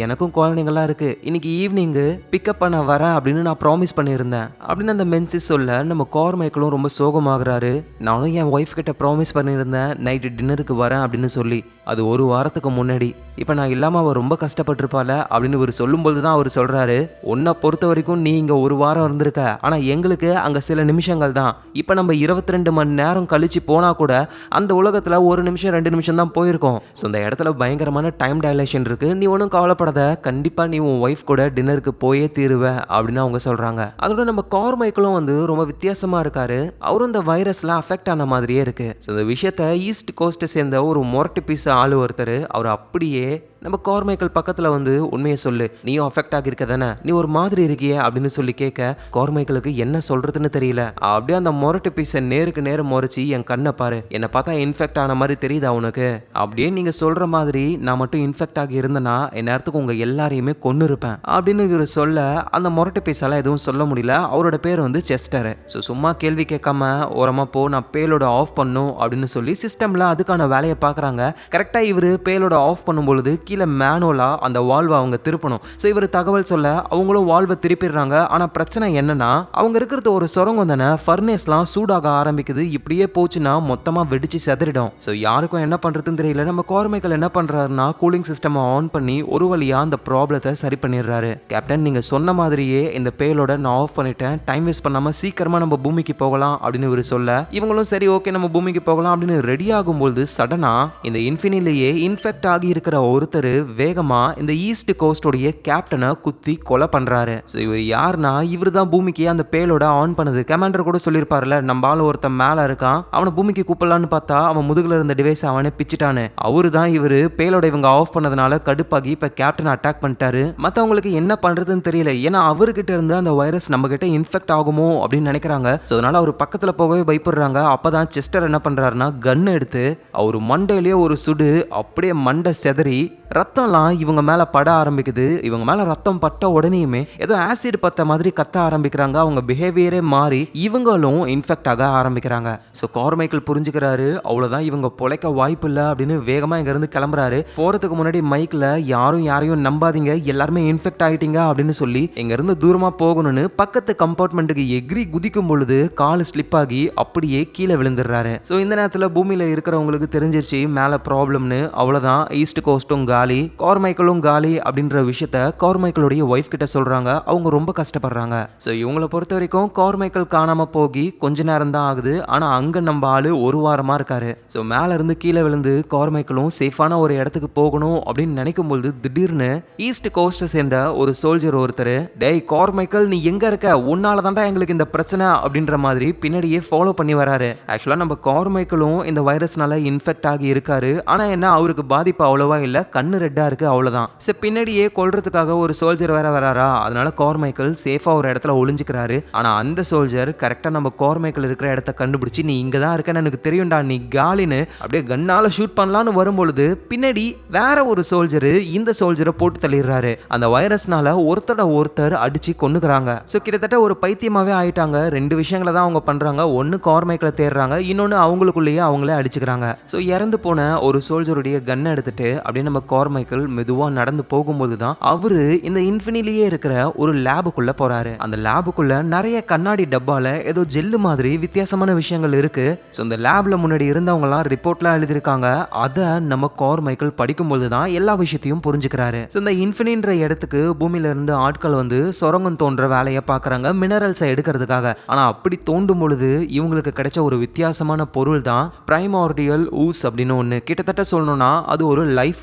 எனக்கும் குழந்தைங்களாம் இருக்குது, இன்னைக்கு ஈவினிங்கு பிக்கப் பண்ண வரேன் அப்படின்னு நான் ப்ராமிஸ் பண்ணியிருந்தேன் அப்படின்னு அந்த மென்சிஸ் சொல்ல, நம்ம கார்மைக்கிளும் ரொம்ப சோகமாகறாரு. நானும் என் ஒய்ஃப் கிட்ட ப்ராமிஸ் பண்ணியிருந்தேன் நைட்டு டின்னருக்கு வரேன் அப்படின்னு சொல்லி, அது ஒரு வாரத்துக்கு முன்னாடி. இப்போ நான் இல்லாமல் அவள் ரொம்ப கஷ்டப்பட்டிருப்பாள் அப்படின்னு இவர் சொல்லும்போது தான் அவர் சொல்கிறாரு, உன்னை பொறுத்த வரைக்கும் நீ இங்கே ஒரு வாரம் இருந்திருக்க, ஆனால் எங்களுக்கு அங்கே சில நிமிஷங்கள் தான். இப்போ நம்ம 22 மணி நேரம் கழிச்சு போனால் கூட அந்த உலகத்தில் 1 நிமிஷம் 2 நிமிஷம் தான் போயிருக்கோம். ஸோ இந்த இடத்துல பயங்கரமான டைம் டைலேஷன் இருக்குது, நீ ஒன்றும் கவலைப்படாத, கண்டிப்பாக நீ உன் ஒய்ஃப் கூட டின்னருக்கு போயே தீருவ அப்படின்னு அவங்க சொல்கிறாங்க. அதோட நம்ம கார்மைக்கிளும் வந்து ரொம்ப வித்தியாசமாக இருக்காரு. அவரும் இந்த வைரஸில் அஃபெக்ட் ஆன மாதிரியே இருக்குது. ஸோ இந்த விஷயத்த ஈஸ்ட் கோஸ்ட்டை சேர்ந்த ஒரு மொரட்டு பீஸ் ஆள் ஒருத்தர், அவர் அப்படியே நம்ம கார்மைக்கிள் பக்கத்தில் வந்து உண்மையை சொல்லு, நீயும் அஃபெக்ட் ஆகியிருக்க தானே, நீ ஒரு மாதிரி இருக்கியே அப்படின்னு சொல்லி கேட்க, கார்மைக்கிளுக்கு என்ன சொல்கிறதுன்னு தெரியல. அப்படியே அந்த மொரட்டு பீஸை நேருக்கு நேரம் முறைச்சி, என் கண்ணை பாரு, என்னை பார்த்தா இன்ஃபெக்ட் ஆன மாதிரி தெரியுதா உனக்கு, அப்படியே நீங்கள் சொல்கிற மாதிரி நான் மட்டும் இன்ஃபெக்ட் ஆகி இருந்தேன்னா நேரத்துக்கு உங்கள் எல்லாரையுமே கொன்று இருப்பேன் அப்படின்னு இவர் சொல்ல, அந்த மொரட்டு பீஸால் எதுவும் சொல்ல முடியல. அவரோட பேர் வந்து செஸ்டர். ஸோ சும்மா கேள்வி கேட்காம ஓரமாக போ, நான் பேலோட ஆஃப் பண்ணும் அப்படின்னு சொல்லி சிஸ்டமில் அதுக்கான வேலையை பார்க்குறாங்க. கரெக்டாக கரெக்டா இவரு பேலோட ஆஃப் பண்ணும்பொழுது கீழே மேனுவலா அந்த வால்வை அவங்க திருப்பணும். ஸோ இவர் தகவல் சொல்ல அவங்களும் வால்வை திருப்பிடுறாங்க. ஆனா பிரச்சனை என்னன்னா அவங்க இருக்கிறது ஒரு சுரங்கம் தானே, ஃபர்னேஸ்லாம் சூடாக ஆரம்பிக்குது. இப்படியே போச்சுன்னா மொத்தமா வெடிச்சு செதறிடும். ஸோ யாருக்கும் என்ன பண்றதுன்னு தெரியல. நம்ம கார்மைக்கல் என்ன பண்றாருன்னா கூலிங் சிஸ்டம் ஆன் பண்ணி ஒரு வழியா அந்த ப்ராப்ளத்தை சரி பண்ணிடுறாரு. கேப்டன், நீங்க சொன்ன மாதிரியே இந்த பேலோட நான் ஆஃப் பண்ணிட்டேன், டைம் வேஸ்ட் பண்ணாம சீக்கிரமா நம்ம பூமிக்கு போகலாம் அப்படின்னு இவர் சொல்ல இவங்களும் சரி ஓகே நம்ம பூமிக்கு போகலாம் அப்படின்னு ரெடி ஆகும்போது சடனா இந்த இன்ஃபினிலேயே இன்ஃபெக்ட் ஆகி இருக்கிற ஒருத்தர் வேகமா இந்த ஈஸ்ட் கோஸ்டோடைய கேப்டனை குத்தி கொலை பண்றாரு. ஸோ இவர் யாருன்னா இவர் தான் பூமிக்கு அந்த பேலோட ஆன் பண்ணது. கமாண்டர் கூட சொல்லியிருப்பார்ல, நம்ம ஆள் ஒருத்தன் மேல இருக்கான், அவனை பூமிக்கு கூப்பிடலான்னு பார்த்தா அவன் முதுகுல இருந்த டிவைஸ் அவனே பிச்சிட்டானு. அவரு தான் இவரு பேலோட இவங்க ஆஃப் பண்ணதுனால கடுப்பாகி இப்ப கேப்டன் அட்டாக் பண்ணிட்டாரு. மத்தவங்களுக்கு என்ன பண்றதுன்னு தெரியல. ஏன்னா அவர்கிட்ட இருந்து அந்த வைரஸ் நம்ம கிட்ட இன்ஃபெக்ட் ஆகுமோ அப்படின்னு நினைக்கிறாங்க. ஸோ அதனால அவர் பக்கத்துல போகவே பயப்படுறாங்க. அப்பதான் செஸ்டர் என்ன பண்றாருன்னா கன் எடுத்து அவர் மண்டையிலேயே ஒரு சுடு, அப்படியே மண்டை செதறி ரத்தம்லாம் இவங்க மேல பட ஆரம்பிக்குது. இவங்க மேல ரத்தம் பட்ட உடனேயுமே ஏதோ ஆசிட் பத்த மாதிரி கத்த ஆரம்பிக்கிறாங்க. அவங்க பிஹேவியரே மாறி இவங்களும் இன்ஃபெக்ட் ஆக ஆரம்பிக்கிறாங்க. ஸோ கார்மைக்கல் புரிஞ்சுக்கிறாரு, அவ்வளோதான் இவங்க பொழைக்க வாய்ப்பு இல்லை அப்படின்னு வேகமா இங்க இருந்து கிளம்புறாரு. போறதுக்கு முன்னாடி மைக்ல யாரையும் நம்பாதீங்க, எல்லாருமே இன்ஃபெக்ட் ஆயிட்டீங்க அப்படின்னு சொல்லி இங்க இருந்து தூரமா போகணும்னு பக்கத்து கம்பார்ட்மெண்ட்டுக்கு எகிரி குதிக்கும் பொழுது கால் ஸ்லிப் ஆகி அப்படியே கீழே விழுந்துடுறாரு. ஸோ இந்த நேரத்தில் பூமியில இருக்கிறவங்களுக்கு தெரிஞ்சிருச்சு மேல ப்ராப்ளம்னு. அவ்வளோதான், ஈஸ்ட் கோஸ்டும் காலி, கார்மைக்கலும் காலி அப்படின்ற விஷயத்த கார்மைக்கலுடைய ஒய்ஃப் கிட்ட சொல்றாங்க. அவங்க ரொம்ப கஷ்டப்படுறாங்க. ஸோ இவங்களை பொறுத்த வரைக்கும் கார்மைக்கல் காணாம போகி கொஞ்ச நேரம் தான் ஆகுது. ஆனா அங்க நம்ம ஆளு ஒரு வாரமா இருக்காரு. ஸோ மேல இருந்து கீழே விழுந்து கார்மைக்கலும் சேஃபான ஒரு இடத்துக்கு போகணும் அப்படின்னு நினைக்கும் பொழுது திடீர்னு ஈஸ்ட் கோஸ்ட் சேர்ந்த ஒரு சோல்ஜர் ஒருத்தர், டேய் கார்மைக்கல் நீ எங்க இருக்க, உன்னால தான்டா எங்களுக்கு இந்த பிரச்சனை அப்படின்ற மாதிரி பின்னாடியே ஃபாலோ பண்ணி வராரு. ஆக்சுவலா நம்ம கார்மைக்கலும் இந்த வைரஸ்னால இன்ஃபெக்ட் ஆகி இருக்காரு. ஆனா என்ன அவருக்கு பாதிப்பு அவ்வளவா இல்ல, கண்ணு ரெட்டா இருக்கு அவ்வளவுதான். சோ பின்னாடியே கொல்றதுக்காக ஒரு சோல்ஜர் வேற வராரா, அதனால கார்மைக்கல் சேஃபா ஒரு இடத்துல ஒளிஞ்சுக்கிறாரு. ஆனா அந்த சோல்ஜர் கரெக்டா நம்ம கார்மைக்கல் இருக்கிற இடத்த கண்டுபிடிச்சு நீ இங்க தான் இருக்கன்னு எனக்கு தெரியும்டா நீ காலின்னு அப்படியே கண்ணால ஷூட் பண்ணலான்னு வரும்பொழுது பின்னாடி வேற ஒரு சோல்ஜர் இந்த சோல்ஜரை போட்டு தள்ளிடுறாரு. அந்த வைரஸ்னால ஒருத்தர் அடிச்சு கொன்னுக்குறாங்க. சோ கிட்டத்தட்ட ஒரு பைத்தியமாவே ஆயிட்டாங்க. ரெண்டு விஷயங்களை தான் அவங்க பண்றாங்க. ஒன்னு கார்மைக்கலை தேடுறாங்க, இன்னொன்னு அவங்களுக்குள்ளேயே அவங்களே அடிச்சுக்கிறாங்க. சோ இறந்து போன ஒரு சோல்ஜருடைய கன்னை எடுத்துட்டு அப்படியே நம்ம கார்மைக்கல் மெதுவா நடந்து போகும்போது தான் அவரு இந்த இன்ஃபினிலேயே இருக்கிற ஒரு லேபுக்குள்ள போறாரு. அந்த லேபுக்குள்ள நிறைய கண்ணாடி டப்பால ஏதோ ஜெல்லு மாதிரி வித்தியாசமான விஷயங்கள் இருக்கு. ஸோ இந்த லேப்ல முன்னாடி இருந்தவங்கலாம் ரிப்போர்ட்லாம் எழுதியிருக்காங்க. அதை நம்ம கார்மைக்கல் படிக்கும்போது தான் எல்லா விஷயத்தையும் புரிஞ்சுக்கிறாரு. ஸோ இந்த இன்ஃபினின்ற இடத்துக்கு பூமியில இருந்து ஆட்கள் வந்து சுரங்கம் தோன்ற வேலையை பார்க்குறாங்க மினரல்ஸை எடுக்கிறதுக்காக. ஆனா அப்படி தோண்டும் பொழுது இவங்களுக்கு கிடைச்ச ஒரு வித்தியாசமான பொருள் தான் பிரைமார்டியல் ஊஸ் அப்படின்னு ஒன்று. கிட்டத்தட்ட சொல்லணும்னா அது ஒரு லைஃப்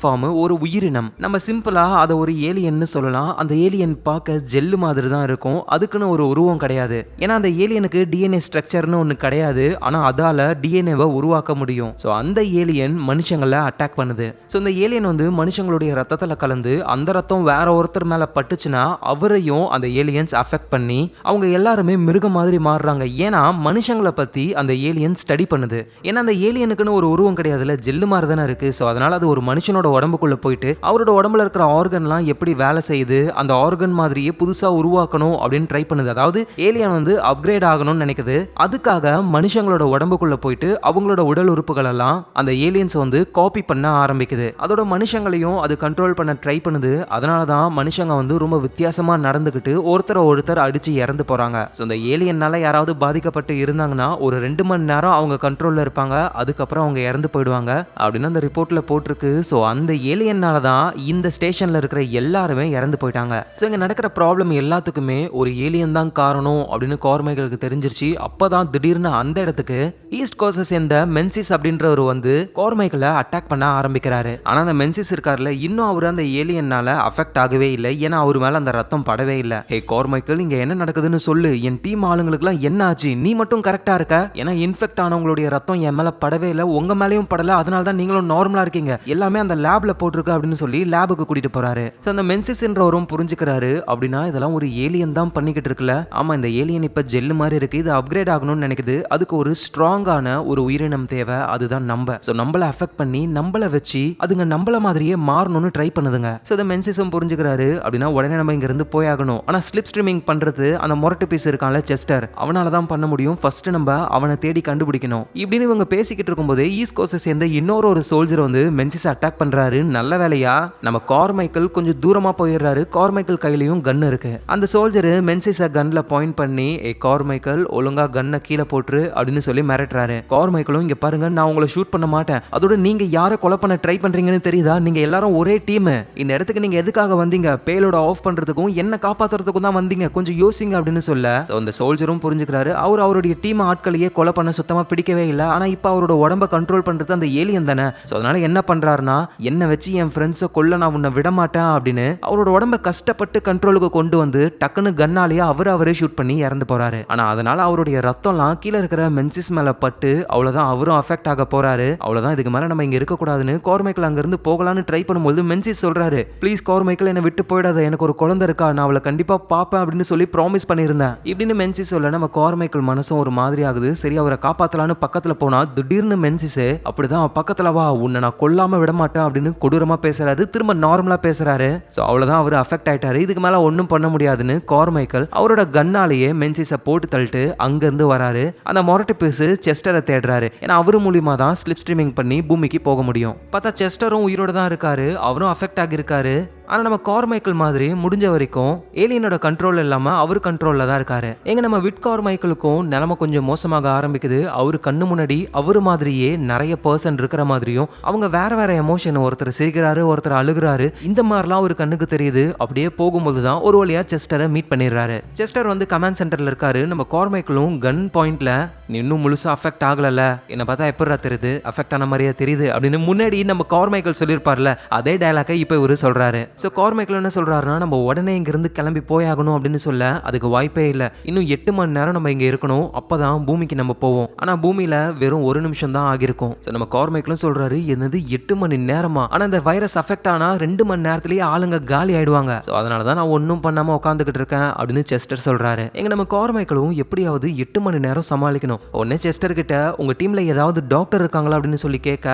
ஃபார்ம், ஒரு உயிரினம். நம்ம சிம்பிளா அதை ஒரு ஏலியன்னு சொல்லலாம். அந்த ஏலியன் பார்க்க ஜெல்லு மாதிரி தான் இருக்கும், அதுக்குன்னு ஒரு உருவம் கிடையாது. ஏன்னா அந்த ஏலியனுக்கு டிஎன்ஏ ஸ்ட்ரக்சர்னு ஒன்று கிடையாது. ஆனால் அதால டிஎன்ஏவை உருவாக்க முடியும். ஸோ அந்த ஏலியன் மனுஷங்களை அட்டாக் பண்ணுது. ஸோ இந்த ஏலியன் வந்து மனுஷங்களுடைய ரத்தத்தில் கலந்து அந்த ரத்தம் வேற ஒருத்தர் மேலே பட்டுச்சுன்னா அவரையும் அந்த ஏலியன்ஸ் அஃபெக்ட் பண்ணி அவங்க எல்லாருமே மிருகம் மாதிரி மாறுறாங்க. ஏன்னா மனுஷங்களை பற்றி அந்த ஏலியன் ஸ்டடி பண்ணுது. ஏன்னா அந்த ஏலியனுக்குன்னு ஒரு உருவம் கிடையாதுல, ஜெல்லு மாதிரி தானே இருக்கு. ஸோ அதனால அது ஒரு மனுஷனோட உடம்புக்குள்ள போயிட்டு அவரோட உடம்புல இருக்கிற ஆர்கன்லாம் எப்படி வேலை செய்யுது, அந்த ஆர்கன் மாதிரியே புதுசா உருவாக்கணும் அப்படின்னு ட்ரை பண்ணுது. அதாவது ஏலியன் வந்து அப்கிரேட் ஆகணும்னு நினைக்குது. அதுக்காக மனுஷங்களோட உடம்புக்குள்ள போயிட்டு அவங்களோட உடல் உறுப்புகள் எல்லாம் அந்த ஏலியன்ஸ் வந்து காப்பி பண்ண ஆரம்பிக்குது. அதோட மனுஷங்களையும் அது கண்ட்ரோல் பண்ண ட்ரை பண்ணுது. அதனால தான் மனுஷங்க வந்து ரொம்ப வித்தியாசமா நடந்துக்கிட்டு ஒருத்தர் அடிச்சு இறந்து போறாங்க. ஸோ இந்த ஏலியன்னால யாராவது பாதிக்கப்பட்டு இருந்தாங்கன்னா ஒரு 2 மணி நேரம் அவங்க கண்ட்ரோல்ல இருப்பாங்க, அதுக்கப்புறம் அவங்க இறந்து போயிடுவாங்க அப்படின்னு அந்த ரிப்போர்ட்ல போட்டிருக்கு. ஸோ அந்த ஏலியன்னால தான் இந்த ஸ்டேஷன்ல இருக்கிற எல்லாருமே இறந்து போயிட்டாங்க. ஸோ இங்க நடக்கிற ப்ராப்ளம் எல்லாத்துக்குமே ஒரு ஏலியன் தான் காரணம் அப்படின்னு கார்மைக்கலுக்கு தெரிஞ்சிருச்சு. அப்பதான் திடீர்னு அந்த இடத்துக்கு ஈஸ்ட் கோஸ்ட சேர்ந்த மென்சிஸ் அப்படின்றவர் வந்து கார்மைக்கலை அட்டாக் பண்ண ஆரம்பிக்கிறாரு. ஆனா அந்த மென்சிஸ் இருக்காருல, இன்னும் அவர் அந்த ஏலியன்னால அஃபெக்ட் ஆகவே இல்லை. ஏன்னா அவர் மேல அந்த ரத்தம் படவே இல்லை. ஹே கார்மைக்கல், இங்க என்ன நடக்குதுன்னு சொல்லு, என் டீம் ஆளுங்களுக்குலாம் என்ன ஆச்சு, நீ மட்டும் கரெக்டா இருக்க, ஏன்னா இன்ஃபெக்ட் ஆனவங்களுடைய ரத்தம் என் மேல படவே இல்லை, உங்க மேலேயும் படல, அதனால தான் நீங்களும் நார்மலா இருக்கீங்க, எல்லாமே அந்த லேப்ல போட்டிருக்கு அப்படின்னு சொல்லி லேபுக்கு கூட்டிட்டு போறாரு. அந்த மென்சிஸ் என்றவரும் புரிஞ்சுக்கிறாரு. அப்படின்னா இதெல்லாம் ஒரு ஏலியன் தான் பண்ணிக்கிட்டு இருக்குல்ல. ஆமா, இந்த ஏலியன் இப்ப ஜெல்லு மாதிரி இருக்கு, இது அப்கிரேட் ஆகணும்னு நினைக்குது. அதுக்கு ஒரு ஸ்ட்ராங்கான ஒரு உயிரினம் தேவை, அதுதான் நம்மள அஃபெக்ட் பண்ணி நம்மள வச்சு அதுங்க நம்மள மாதிரியே மாறணும்னு ட்ரை பண்ணுதுங்க. சோ இந்த மென்சிஸும் புரிஞ்சுக்கிறாரு. அப்படின்னா உடனே நம்ம இங்க இருந்து போயாகணும். ஆனா ஸ்லிப் ஸ்ட்ரீமிங் பண்றது அந்த மொரட்டு பீஸ் இருக்கான்ல செஸ்டர், அவனால தான் பண்ண முடியும். ஃபர்ஸ்ட் நம்ம அவனை தேடி கண்டுபிடிக்கணும். இப்படின்னு இவங்க பேசிக்கிட்டு இருக்கும்போது ஈஸ்ட் கோஸ்ட சேர்ந்த இன்னொரு சோல்ஜர் வந்து மென்சிஸ் அட்டாக் பண்றாரு. நல்ல வேலையா நம்ம கார்மைக்கேல் கொஞ்சம் தூரமா போயிடுறாரு. கார்மைக்கேல் கையிலயும் கன் இருக்கு. அந்த சோல்ஜர் மென்சிஸ கன்ல பாயிண்ட் பண்ணி கார்மைக்கேல் ஒழுங்கா கன்னை கீழே போட்டுரு அப்படின்னு சொல்லி மிரட்டுறாரு. கார்மைக்கேலும் இங்க பாருங்க, நான் உங்களை ஷூட் பண்ண மாட்டேன். அதோட நீங்க யாரை கொலை பண்ண ட்ரை பண்றீங்கன்னு தெரியுதா? நீங்க எல்லாரும் ஒரே டீம். இந்த இடத்துக்கு நீங்க எதுக்காக வந்தீங்க? பேலோட ஆஃப் பண்றதுக்கும் என்ன காப்பாத்துறதுக்கும் தான் வந்தீங்க. கொஞ்சம் யோசிங்க அப்படின்னு சொல்ல அந்த சோல்ஜரும் புரிஞ்சுக்கிறாரு. அவருடைய டீம் ஆட்களையே கொலை பண்ண சுத்தமா பிடிக்கவே இல்லை. ஆனா இப்ப அவரோட உடம்ப கண்ட்ரோல் பண்றது அந்த ஏலியன் தானே. அதனால என்ன பண்றாருன்னா, என்ன வச்சு என் ஃப்ரெண்ட்ஸை கொல்ல நான் உன்னை விட மாட்டேன் அப்படின்னு அவரோட உடம்ப கஷ்டப்பட்டு கண்ட்ரோலுக்கு கொண்டு வந்து டக்குன்னு கன்னாலேயே அவரே ஷூட் பண்ணி இறந்து போறாரு. ஆனா அதனால அவருடைய ரத்தம்லாம் கீழே இருக்கிற மென்சிஸ் மேல பட்டு அவ்வளவுதான் அவரும் அஃபெக்ட் ஆக போறாரு. அவ்வளவுதான், இதுக்கு மேல நம்ம இங்க இருக்க கூடாதுன்னு கார்மைக்கேல் அங்க இருந்து போகலான்னு ட்ரை பண்ணும்போது மென்சிஸ் சொல்றாரு, ப்ளீஸ் கார்மைக்கேல், என்ன விட்டு போயிடாத, எனக்கு ஒரு குழந்தை இருக்கா, நான் அவளை கண்டிப்பா பாப்பேன் அப்படின்னு சொல்லி ப்ராமிஸ் பண்ணியிருந்தேன் இப்படின்னு மென்சிஸ் சொல்ல நம்ம கார்மைக்கேல் மனசும் ஒரு மாதிரி ஆகுது. சரி, அவரை காப்பாத்தலான்னு பக்கத்துல போனா திடீர்னு மென்சிஸ் அப்படிதான் பக்கத்துல வா, உன்னை நான் கொல்லாம விட மாட்டேன் அப்படின்னு கொடூரமா பேசுறாரு. திரும்ப நார்மலா பேசுறாரு. சோ அவ்வளவுதான், அவர் அஃபெக்ட் ஆயிட்டாரு. இதுக்கு மேல ஒன்னும் பண்ண முடியாதுன்னு கார்மைக்கேல் அவரோட கன்னாலேயே மென்சிஸை போட்டு தள்ளிட்டு அங்க இருந்து வராரு. அந்த மொரட்டு பேசு செஸ்டரை தேடுறாரு. ஏன்னா அவர் மூலியமா தான் ஸ்லிப் ஸ்ட்ரீமிங் பண்ணி பூமிக்கு போக முடியும். பார்த்தா செஸ்டரும் உயிரோட தான் இருக்காரு. அவரும் அஃபெக்ட் ஆகியிருக்காரு. ஆனா நம்ம கார்மைக்கேல் மாதிரி முடிஞ்ச வரைக்கும் ஏலியனோட கண்ட்ரோல் இல்லாம அவர் கண்ட்ரோல்ல தான் இருக்காரு. எங்க நம்ம விட் கார்மைக்கேலுக்கும் நிலைமை கொஞ்சம் மோசமாக ஆரம்பிக்குது. அவரு கண்ணு முன்னாடி அவரு மாதிரியே நிறைய பர்சன் இருக்கிற மாதிரியும் அவங்க வேற எமோஷன், ஒருத்தர் சிரிக்கிறாரு, ஒருத்தர் அழுகுறாரு, இந்த மாதிரிலாம் ஒரு கண்ணுக்கு தெரியுது. அப்படியே போகும்போது தான் ஒரு வழியா செஸ்டரை மீட் பண்ணிடுறாரு. செஸ்டர் வந்து கமாண்ட் சென்டர்ல இருக்காரு. நம்ம கார்மைக்கேலும் கன் பாயிண்ட்ல, நீ இன்னும் முழுசா அஃபெக்ட் ஆகல, என்ன பார்த்தா எப்படா தெரியுது, அஃபெக்ட் ஆன மாதிரியா தெரியுது அப்படின்னு முன்னாடி நம்ம கார்மைக்கேல் சொல்லியிருப்பார்ல, அதே டயலாக்கை இப்போ இவரு சொல்றாரு. ஸோ கார்மைக்கேல் என்ன சொல்றாருன்னா, நம்ம உடனே இங்கிருந்து கிளம்பி போயாகணும் அப்படின்னு சொல்ல அதுக்கு வாய்ப்பே இல்லை. இன்னும் 8 மணி நேரம் நம்ம இங்க இருக்கணும், அப்பதான் பூமிக்கு நம்ம போவோம். ஆனா பூமியில வெறும் 1 நிமிஷம் தான் ஆகிருக்கும். ஸோ நம்ம கார்மைக்கேலும் சொல்றாரு, என்னது 8 மணி நேரமா? ஆனா இந்த வைரஸ் அஃபெக்ட் ஆனா 2 மணி நேரத்திலேயே ஆளுங்க காலி ஆயிடுவாங்க. ஸோ அதனாலதான் நான் ஒன்னும் பண்ணாம உட்காந்துக்கிட்டு இருக்கேன் அப்படின்னு செஸ்டர் சொல்றாரு. எங்க நம்ம கார்மைக்கேலும் எப்படியாவது 8 மணி நேரம் சமாளிக்கணும். உடனே செஸ்டர் கிட்ட, உங்க டீம்ல ஏதாவது டாக்டர் இருக்காங்களா அப்படின்னு சொல்லி கேட்க,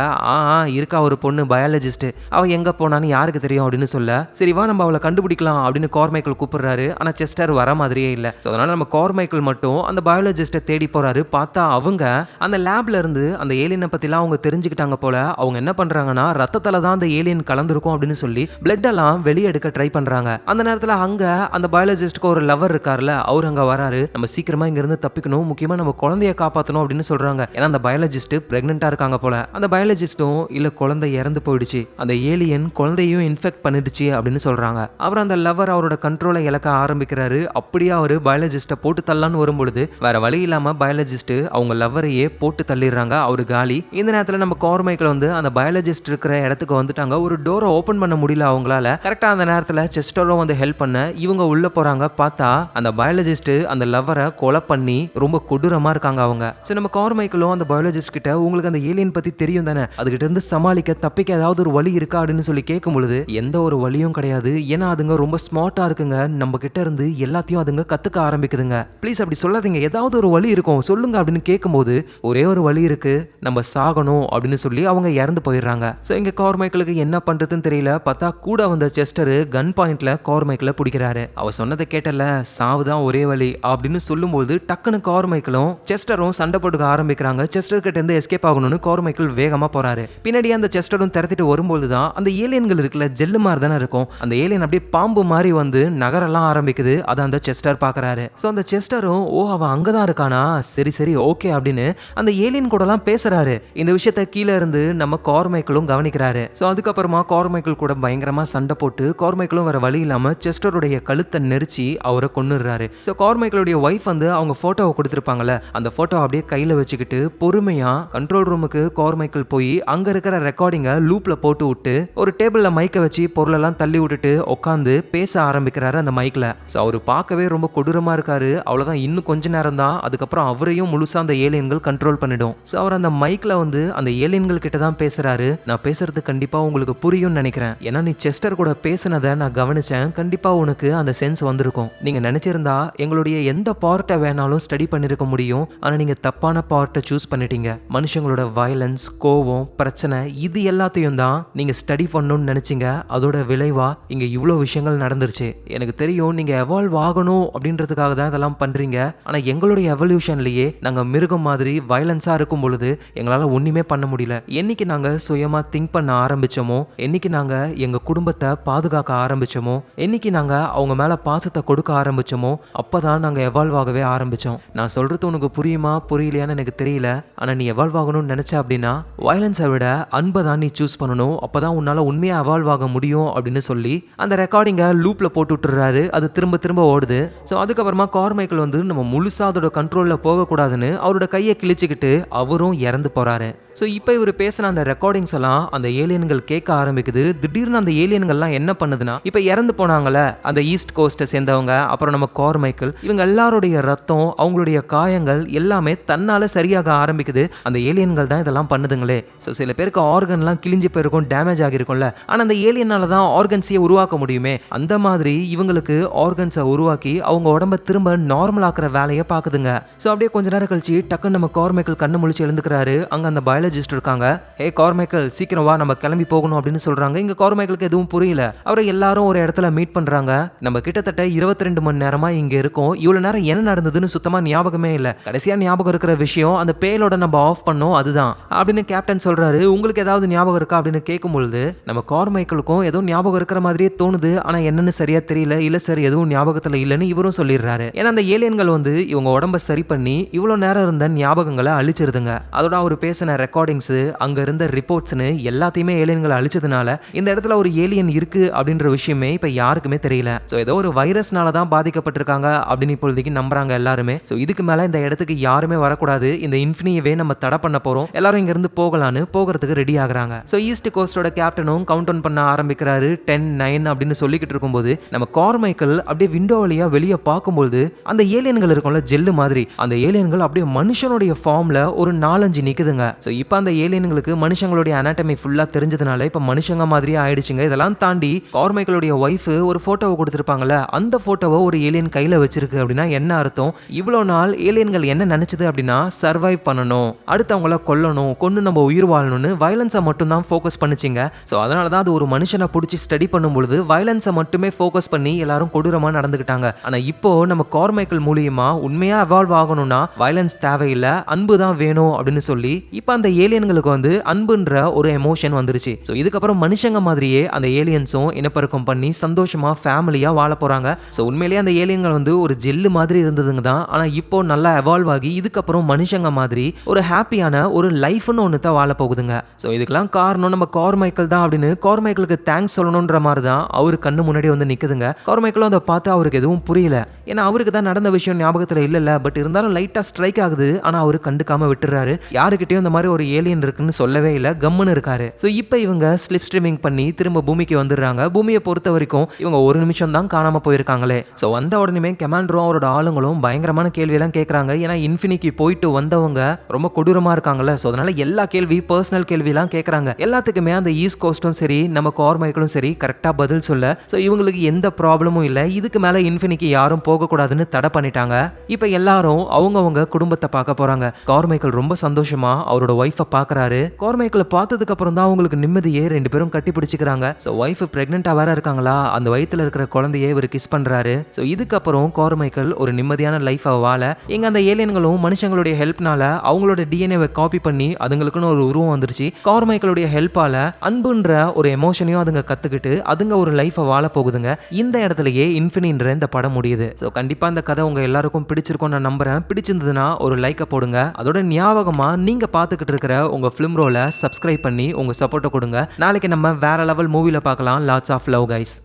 இருக்கா ஒரு பொண்ணு பயாலஜிஸ்ட், அவ எங்க போனான்னு யாருக்கு தெரியும் அப்படின்னு சொல்ல, சரி வா நம்ம அவளை கண்டுபிடிக்கலாம் அப்படின்னு கார்மைக்கேல் கூப்பிடுறாரு. ஆனா செஸ்டர் வர மாதிரியே இல்லை. அதனால நம்ம கார்மைக்கேல் மட்டும் அந்த பயாலஜிஸ்ட்டை தேடி போறாரு. பார்த்தா அவங்க அந்த லேப்ல இருந்து அந்த ஏலியனை பத்திலாம் அவங்க தெரிஞ்சுக்கிட்டாங்க போல. அவங்க என்ன பண்றாங்கன்னா, ரத்தத்துல தான் அந்த ஏலியன் கலந்துருக்கும் அப்படின்னு சொல்லி பிளட் எல்லாம் வெளியே எடுக்க ட்ரை பண்றாங்க. அந்த நேரத்துல அங்க அந்த பயாலஜிஸ்டுக்கு ஒரு லவர் இருக்காருல்ல, அவர் அங்க வராரு. நம்ம சீக்கிரமா இங்க இருந்து தப்பிக்கணும், முக்கியமா நம்ம குழந்தைய காப்பாற்றணும் அப்படின்னு சொல்றாங்க. ஏன்னா அந்த பயாலஜிஸ்ட் பிரெக்னெண்டா இருக்காங்க போல. அந்த பயாலஜிஸ்டும் இல்ல, குழந்தை இறந்து போயிடுச்சு, அந்த ஏலியன் குழந்தையும் இன்ஃபெக்ட் பண்ணிடுச்சு அப்படின்னு சொல்றாங்க. அவர் அந்த லவர் அவரோட கண்ட்ரோலை இழக்க ஆரம்பிக்கிறாரு. அப்படியே அவரு பயாலஜிஸ்ட போட்டு தள்ளலான்னு வரும்பொழுது வேற வழி இல்லாம பயாலஜிஸ்ட் அவங்க லவரையே போட்டு தள்ளிடுறாங்க. அவரு காலி. இந்த நேரத்துல நம்ம கார்மைக்கேல் வந்து அந்த பயாலஜிஸ்ட் இருக்கிற இடத்துக்கு வந்துட்டாங்க. ஒரு டோரை ஓபன் பண்ண முடியல அவங்களால. கரெக்டா அந்த நேரத்துல செஸ்டரும் வந்து ஹெல்ப் பண்ண இவங்க உள்ள போறாங்க. பார்த்தா அந்த பயாலஜிஸ்ட் அந்த லவரை கொலை பண்ணி ரொம்ப கொடூரமா இருக்காங்க அவங்க. சோ நம்ம கார்மைக்கேலும் அந்த பயாலஜிஸ்ட் கிட்ட, உங்களுக்கு அந்த ஏலியன் பத்தி தெரியும் தானே, அதுகிட்ட இருந்து சமாளிக்க தப்பிக்க ஏதாவது ஒரு வழி இருக்கா அப்படின்னு சொல்லி கேட்கும் பொழுது எந்த ஒரு வழியும் கிடையாது. ஏன்னா அதுங்க ரொம்ப ஸ்மார்ட்டா இருக்குங்க, நம்ம கிட்ட இருந்து எல்லாத்தையும் அதுங்க கத்துக்க ஆரம்பிக்குதுங்க. ப்ளீஸ் அப்படி சொல்லாதீங்க, ஏதாவது ஒரு வழி இருக்கும் சொல்லுங்க அப்படின்னு கேட்கும்போது, ஒரே ஒரு வழி இருக்கு, நம்ம சாகணும் அப்படின்னு சொல்லி அவங்க இறந்து போயிடுறாங்க. ஸோ இங்க கார்மைக்கேலுக்கு என்ன பண்றதுன்னு தெரியல. பார்த்தா கூட வந்த செஸ்டர் கன் பாயிண்ட்ல கார்மைக்கேலை பிடிக்கிறாரு. அவ சொன்னதை கேட்டல, சாவுதான் ஒரே வழி அப்படின்னு சொல்லும்போது டக்குன்னு கார்மைக்கேலும் செஸ்டரும் சண்டை போட்டுக்க ஆரம்பிக்கிறாங்க. செஸ்டர் கிட்ட இருந்து எஸ்கேப் ஆகணும்னு கார்மைக்கேல் வேகமா போறாரு. பின்னாடி அந்த செஸ்டரும் திறத்திட்டு வரும்போது தான் அந்த ஏலியன்கள் இருக்குல்ல, ஜெல்லு மாதிரி தானே இருக்கும், அந்த ஏலியன் அப்படியே பாம்பு மாதிரி வந்து நகரெல்லாம் ஆரம்பிக்குது. அதை அந்த செஸ்டர் பாக்குறாரு. சோ அந்த செஸ்டரும், ஓ அவன் அங்கதான் இருக்கானா, சரி ஓகே அப்படின்னு அந்த ஏலியன் கூட எல்லாம் பேசுறாரு. இந்த விஷயத்த கீழே இருந்து நம்ம கார்மைக்கேலும் கவனிக்கிறாரு. சோ அதுக்கப்புறமா கார்மைக்கேல் கூட பயங்கரமா சண்டை போட்டு கார்மைக்கேலும் வேற வழி இல்லாம செஸ்டருடைய கழுத்தை நெரிச்சு அவரை கொன்னுடுறாரு. சோ கார்மைக்கேலுடைய வைஃப் வந்து அவங்க போட்டோவை கொடுத்திருப்பாங்கல்ல, அந்த போட்டோ அப்படியே கையில வச்சுக்கிட்டு பொறுமையா கண்ட்ரோல் ரூமுக்கு கார்மைக்கேல் போய் அங்க இருக்கிற ரெக்கார்டிங்க லூப்ல போட்டு விட்டு ஒரு டேபிள்ல மைக்க வச்சு பொருளெல்லாம் தள்ளி விட்டுட்டு உட்காந்து பேச ஆரம்பிக்கிறாரு அந்த மைக்ல. அவரு பார்க்கவே ரொம்ப கொடூரமா இருக்காரு. அவ்வளவுதான், இன்னும் கொஞ்ச நேரம் தான், அதுக்கப்புறம் அவரையும் முழுசா அந்த ஏலியன்கள் கண்ட்ரோல் பண்ணிடும். சோ அவர் அந்த மைக்ல வந்து அந்த ஏலியன்கள் கிட்ட தான் பேசுறாரு. நான் பேசுறது கண்டிப்பா உங்களுக்கு புரியும்னு நினைக்கிறேன், ஏன்னா நீ செஸ்டர் கூட பேசினதை நான் கவனிச்சேன், கண்டிப்பா உனக்கு அந்த சென்ஸ் வந்திருக்கும். நீங்க நினைச்சிருந்தா எங்களுடைய எந்த பார்ட்டை வேணாலும் ஸ்டடி பண்ணிருக்க முடியும், ஆனா நீங்க தப்பான பார்ட்டை சூஸ் பண்ணிட்டீங்க. மனுஷங்களோட வயலன்ஸ், கோவம், பிரச்சனை, இது எல்லாத்தையும் தான் நீங்க ஸ்டடி பண்ணணும்னு நினைச்சீங்க. அதோட விளைவா இங்க இவ்வளோ விஷயங்கள் நடந்துருச்சு. எனக்கு தெரியும் நீங்க எவால்வ் ஆகணும் அப்படின்றதுக்காக தான் இதெல்லாம் பண்றீங்க. ஆனா எங்களுடைய எவல்யூஷன்லயே நாங்க மிருகம் மாதிரி வயலன்ஸா இருக்கும் பொழுது எங்களால ஒண்ணுமே பண்ண முடியல. என்னைக்கு நாங்க சுயமா திங்க் பண்ண ஆரம்பிச்சோமோ, என்னைக்கு நாங்க எங்க குடும்பத்தை பாதுகாக்க ஆரம்பிச்சோமோ, என்னைக்கு நாங்க அவங்க மேல பாசத்தை கொடுக்க ஆரம்பிச்சோமோ, அப்பதான் நாங்க எவால்வ் ஆகவே ஆரம்பிச்சோம். நான் சொல்றது உனக்கு புரியுமா புரியலையான்னு எனக்கு தெரியல. ஆனா நீ எவால்வ் ஆகணும்னு நினைச்ச அப்படின்னா வயலன்ஸை விட அன்பை தான் நீ சூஸ் பண்ணணும். அப்பதான் உன்னால உண்மையா எவால்வ் ஆக முடியும் அப்படின்னு சொல்லி அந்த ரெக்கார்டிங்கை லூப்ல போட்டு விட்டுறாரு. அது திரும்ப திரும்ப ஓடுது. ஸோ அதுக்கப்புறமா கார்மைக்கேல் வந்து நம்ம முழுசா அதோட கண்ட்ரோல்ல போகக்கூடாதுன்னு அவரோட கையை கிழிச்சுக்கிட்டு அவரும் இறந்து போறாரு. ஸோ இப்போ இவர் பேசின அந்த ரெக்கார்டிங்ஸ் எல்லாம் அந்த ஏலியன்கள் கேட்க ஆரம்பிக்குது. திடீர்னு அந்த ஏலியன்கள்லாம் என்ன பண்ணுதுன்னா, இப்போ இறந்து போனாங்கல்ல அந்த ஈஸ்ட் கோஸ்ட்டை சேர்ந்தவங்க, அப்புறம் நம்ம கார்மைக்கேல், இவங்க எல்லாருடைய ரத்தம், அவங்களுடைய காயங்கள் எல்லாமே தன்னால சரியாக ஆரம்பிக்குது. அந்த ஏலியன்கள் தான் இதெல்லாம் பண்ணுதுங்களே. ஸோ சில பேருக்கு ஆர்கன்லாம் கிழிஞ்சு போயிருக்கும், டேமேஜ் ஆகிருக்கும்ல. ஆனால் அந்த ஏலியனால தான் ஆர்கன்ஸையே உருவாக்க முடியுமே. அந்த மாதிரி இவங்களுக்கு ஆர்கன்ஸை உருவாக்கி அவங்க உடம்ப திரும்ப நார்மல் ஆக்குற வேலையை பார்க்குதுங்க. ஸோ அப்படியே கொஞ்ச நேரம் கழிச்சு டக்குன்னு நம்ம கார்மைக்கேல் கண்ணு முழிச்சு எழுந்துக்கிறாரு. அங்கே அந்த பயாலஜிஸ்ட் இருக்காங்க. ஹே கார்மைக்கேல், சீக்கிரம் வா, நம்ம கிளம்பி போகணும் அப்படின்னு சொல்றாங்க. இங்க கார்மைக்கேலுக்கு எதுவும் புரியல. அவரை எல்லாரும் ஒரு இடத்துல மீட் பண்றாங்க. நம்ம கிட்டத்தட்ட 22 மணி நேரமா இங்க இருக்கோம். இவ்வளவு நேரம் என்ன நடந்ததுன்னு சுத்தமா ஞாபகமே இல்ல. கடைசியா ஞாபகம் இருக்கிற விஷயம் அந்த பேலோட நம்ம ஆஃப் பண்ணோம், அதுதான் அப்படின்னு கேப்டன் சொல்றாரு. உங்களுக்கு ஏதாவது ஞாபகம் இருக்கா அப்படின்னு கேட்கும் பொழுது நம்ம கார்மைக்கேலுக்கும் ஏதோ ஞாபகம் இருக்கிற மாதிரியே தோணுது. ஆனா என்னன்னு சரியா தெரியல. இல்ல சார், எதுவும் ஞாபகத்துல இல்லைன்னு இவரும் சொல்லிடுறாரு. ஏன்னா அந்த ஏலியன்கள் வந்து இவங்க உடம்ப சரி பண்ணி இவ்வளவு நேரம் இருந்த ஞாபகங்களை அழிச்சிருதுங்க. அதோட அவர் பேசின ரெக்கார்டிங்ஸ், அங்க இருந்த ரிப்போர்ட்ஸ்னு எல்லாத்தையுமே ஏலியன்களை அழிச்சதுனால இந்த இடத்துல ஒரு ஏலியன் இருக்கு அப்படின்ற விஷயமே இப்ப யாருக்குமே தெரியல. சோ ஏதோ ஒரு வைரஸ்னால தான் பாதிக்கப்பட்டிருக்காங்க அப்படின்னு இப்போதைக்கு நம்புறாங்க எல்லாருமே. சோ இதுக்கு மேல இந்த இடத்துக்கு யாருமே வரக்கூடாது, இந்த இன்ஃபினியவே நம்ம தடை பண்ண போறோம், எல்லாரும் இங்க இருந்து போகலான்னு போகிறதுக்கு ரெடி ஆகுறாங்க. சோ ஈஸ்ட் கோஸ்டோட கேப்டனும் கவுண்ட் டவுன் பண்ண ஆரம்பிக்கிறாரு. 10, 9 அப்படின்னு சொல்லிக்கிட்டு இருக்கும்போது நம்ம கார்மைக்கேல் அப்படியே விண்டோ வழியா வெளியே பார்க்கும்போது அந்த ஏலியன்கள் இருக்கும்ல ஜெல்லு மாதிரி, அந்த ஏலியன்கள் அப்படியே மனுஷனுடைய ஃபார்ம்ல ஒரு 4-5 நிக்குதுங்க. சோ இப்போ அந்த ஏலியன்களுக்கு மனுஷங்களுடைய அனாட்டமி ஃபுல்லா தெரிஞ்சதுனால இப்ப மனுஷங்க மாதிரியே ஆயிடுச்சுங்க. இதெல்லாம் தாண்டி கார்மைக்கேலுடைய வைஃப் ஒரு போட்டோவை கொடுத்திருப்பாங்கல்ல, அந்த போட்டோவை ஒரு ஏலியன் கையில வச்சிருக்கு. அப்படின்னா என்ன அர்த்தம்? இவ்வளவு நாள் ஏலியன்கள் என்ன நினைச்சது அப்படின்னா சர்வைவ் பண்ணணும், அடுத்தவங்கள கொல்லணும், கொண்டு நம்ம உயிர் வாழணும்னு வயலன்ஸை மட்டும் தான் ஃபோக்கஸ் பண்ணிச்சிங்க. ஸோ அதனால தான் அது ஒரு மனுஷனை பிடிச்சி ஸ்டடி பண்ணும்பொழுது வயலன்ஸை மட்டுமே ஃபோக்கஸ் பண்ணி எல்லாரும் கொடூரமா நடந்துக்கிட்டாங்க. ஆனா இப்போ நம்ம கார்மைக்கேல் மூலியமா உண்மையா எவால்வ் ஆகணும்னா வயலன்ஸ் தேவையில்லை, அன்பு தான் வேணும் அப்படின்னு சொல்லி இப்போ அந்த ஏலியன்களுக்கு வந்து அன்புன்ற ஒரு எமோஷன் வந்துருச்சு. ஸோ இதுக்கப்புறம் மனுஷங்க மாதிரியே அந்த ஏலியன்ஸும் இனப்பெருக்கம் பண்ணி சந்தோஷமா ஃபேமிலியா வாழ போறாங்க. ஸோ உண்மையிலேயே அந்த ஏலியன்கள் வந்து ஒரு ஜெல்லு மாதிரி இருந்ததுங்க தான். ஆனா இப்போ நல்லா எவால்வ் ஆகி இதுக்கப்புறம் மனுஷங்க மாதிரி ஒரு ஹாப்பியான ஒரு லைஃப்னு ஒன்று தான் வாழ போகுதுங்க. ஸோ இதுக்கெல்லாம் காரணம் நம்ம கார்மைக்கேல் தான் அப்படின்னு கார்மைக்கேலுக்கு தேங்க்ஸ் சொல்லணுன்ற மாதிரி தான் அவரு கண்ணு முன்னாடி வந்து நிக்குதுங்க. கார்மைக்கேலும் அதை பார்த்து அவருக்கு எதுவும் புரியல. ஏன்னா அவருக்கு தான் நடந்த விஷயம் ஞாபகத்தில் இல்லைல்ல. பட் இருந்தாலும் லைட்டா ஸ்ட்ரைக் ஆகுது. ஆனா அவரு கண்டுக்காம விட்டுறாரு. யாருக்கிட்டையும் இந்த மாதிரி ஒரு ஏலியன் இருக்குன்னு சொல்லவே இல்லை, கம்முன்னு இருக்காரு. ஸோ இப்போ இவங்க ஸ்லிப் ஸ்ட்ரீமிங் பண்ணி திரும்ப பூமிக்கு வந்துடுறாங்க. பூமியை பொறுத்த வரைக்கும் இவங்க ஒரு நிமிஷம் தான் காணாம போயிருக்காங்களே. ஸோ வந்த உடனே கமாண்டரும் அவரோட ஆளுங்களும் பயங்கரமான கேள்வியெல்லாம் கேட்குறாங்க. ஏன்னா இன்ஃபினிக்கு போயிட்டு வந்தவங்க ரொம்ப கொடூரமா இருக்காங்கல்ல. ஸோ அதனால எல்லா கேள்வி, பர்சனல் கேள்வியெல்லாம் கேட்குறாங்க. எல்லாத்துக்குமே அந்த ஈஸ்ட் கோஸ்டும் சரி நம்ம கார்மைக்கேலும் சரி கரெக்டாக பதில் சொல்ல. ஸோ இவங்களுக்கு எந்த ப்ராப்ளமும் இல்லை. இதுக்கு மேலே இன்ஃபினிக்கு யாரும் போகக்கூடாதுன்னு தடை பண்ணிட்டாங்க. இப்போ எல்லாரும் அவங்கவுங்க குடும்பத்தை பார்க்க போறாங்க. கார்மைக்கேல் ரொம்ப சந்தோஷமா அவரோட ஒய்ஃபை பார்க்கறாரு. கார்மைக்கேலை பார்த்ததுக்கு அப்புறம் தான் அவங்களுக்கு நிம்மதியே. 2 பேரும் கட்டி பிடிச்சிக்கிறாங்க. ஸோ ஒய்ஃப் பிரெக்னெண்டா வேற இருக்காங்களா, அந்த வயித்துல இருக்கிற குழந்தையை இவர் கிஸ் பண்றாரு. ஸோ இதுக்கப்புறம் கார்மைக்கேல் ஒரு நிம்மதியான லைஃபை வாழ எங்க அந்த ஏலியன்களும் மனுஷங்களுடைய ஹெல்ப்னால அவங்களோட டிஎன்ஏவை காப்பி பண்ணி அதுங்களுக்குன்னு ஒரு உருவம் வந்துருச்சு. கார்மைக்கேலுடைய ஹெல்ப்பால அன்புன்ற ஒரு எமோஷனையும் அதுங்க கத்துக்கிட்டு அதுங்க ஒரு லைஃபை வாழ போகுதுங்க. இந்த இடத்துலயே இன்ஃபினின்ற இந்த படம் முடியுது. ஸோ கண்டிப்பா இந்த கதை உங்க எல்லாருக்கும் பிடிச்சிருக்கும் நான் நம்புறேன். பிடிச்சிருந்ததுன்னா ஒரு லைக்கை போடுங்க. அதோட ஞாபகமா நீங்க பார்த்துக்கிட்டு இருக்கிற உங்க ஃபிலிம் ரோலை சப்ஸ்கிரைப் பண்ணி உங்க சப்போர்ட்டை கொடுங்க. நாளைக்கு நம்ம வேற லெவல் மூவில பார்க்கலாம். Lots of love guys.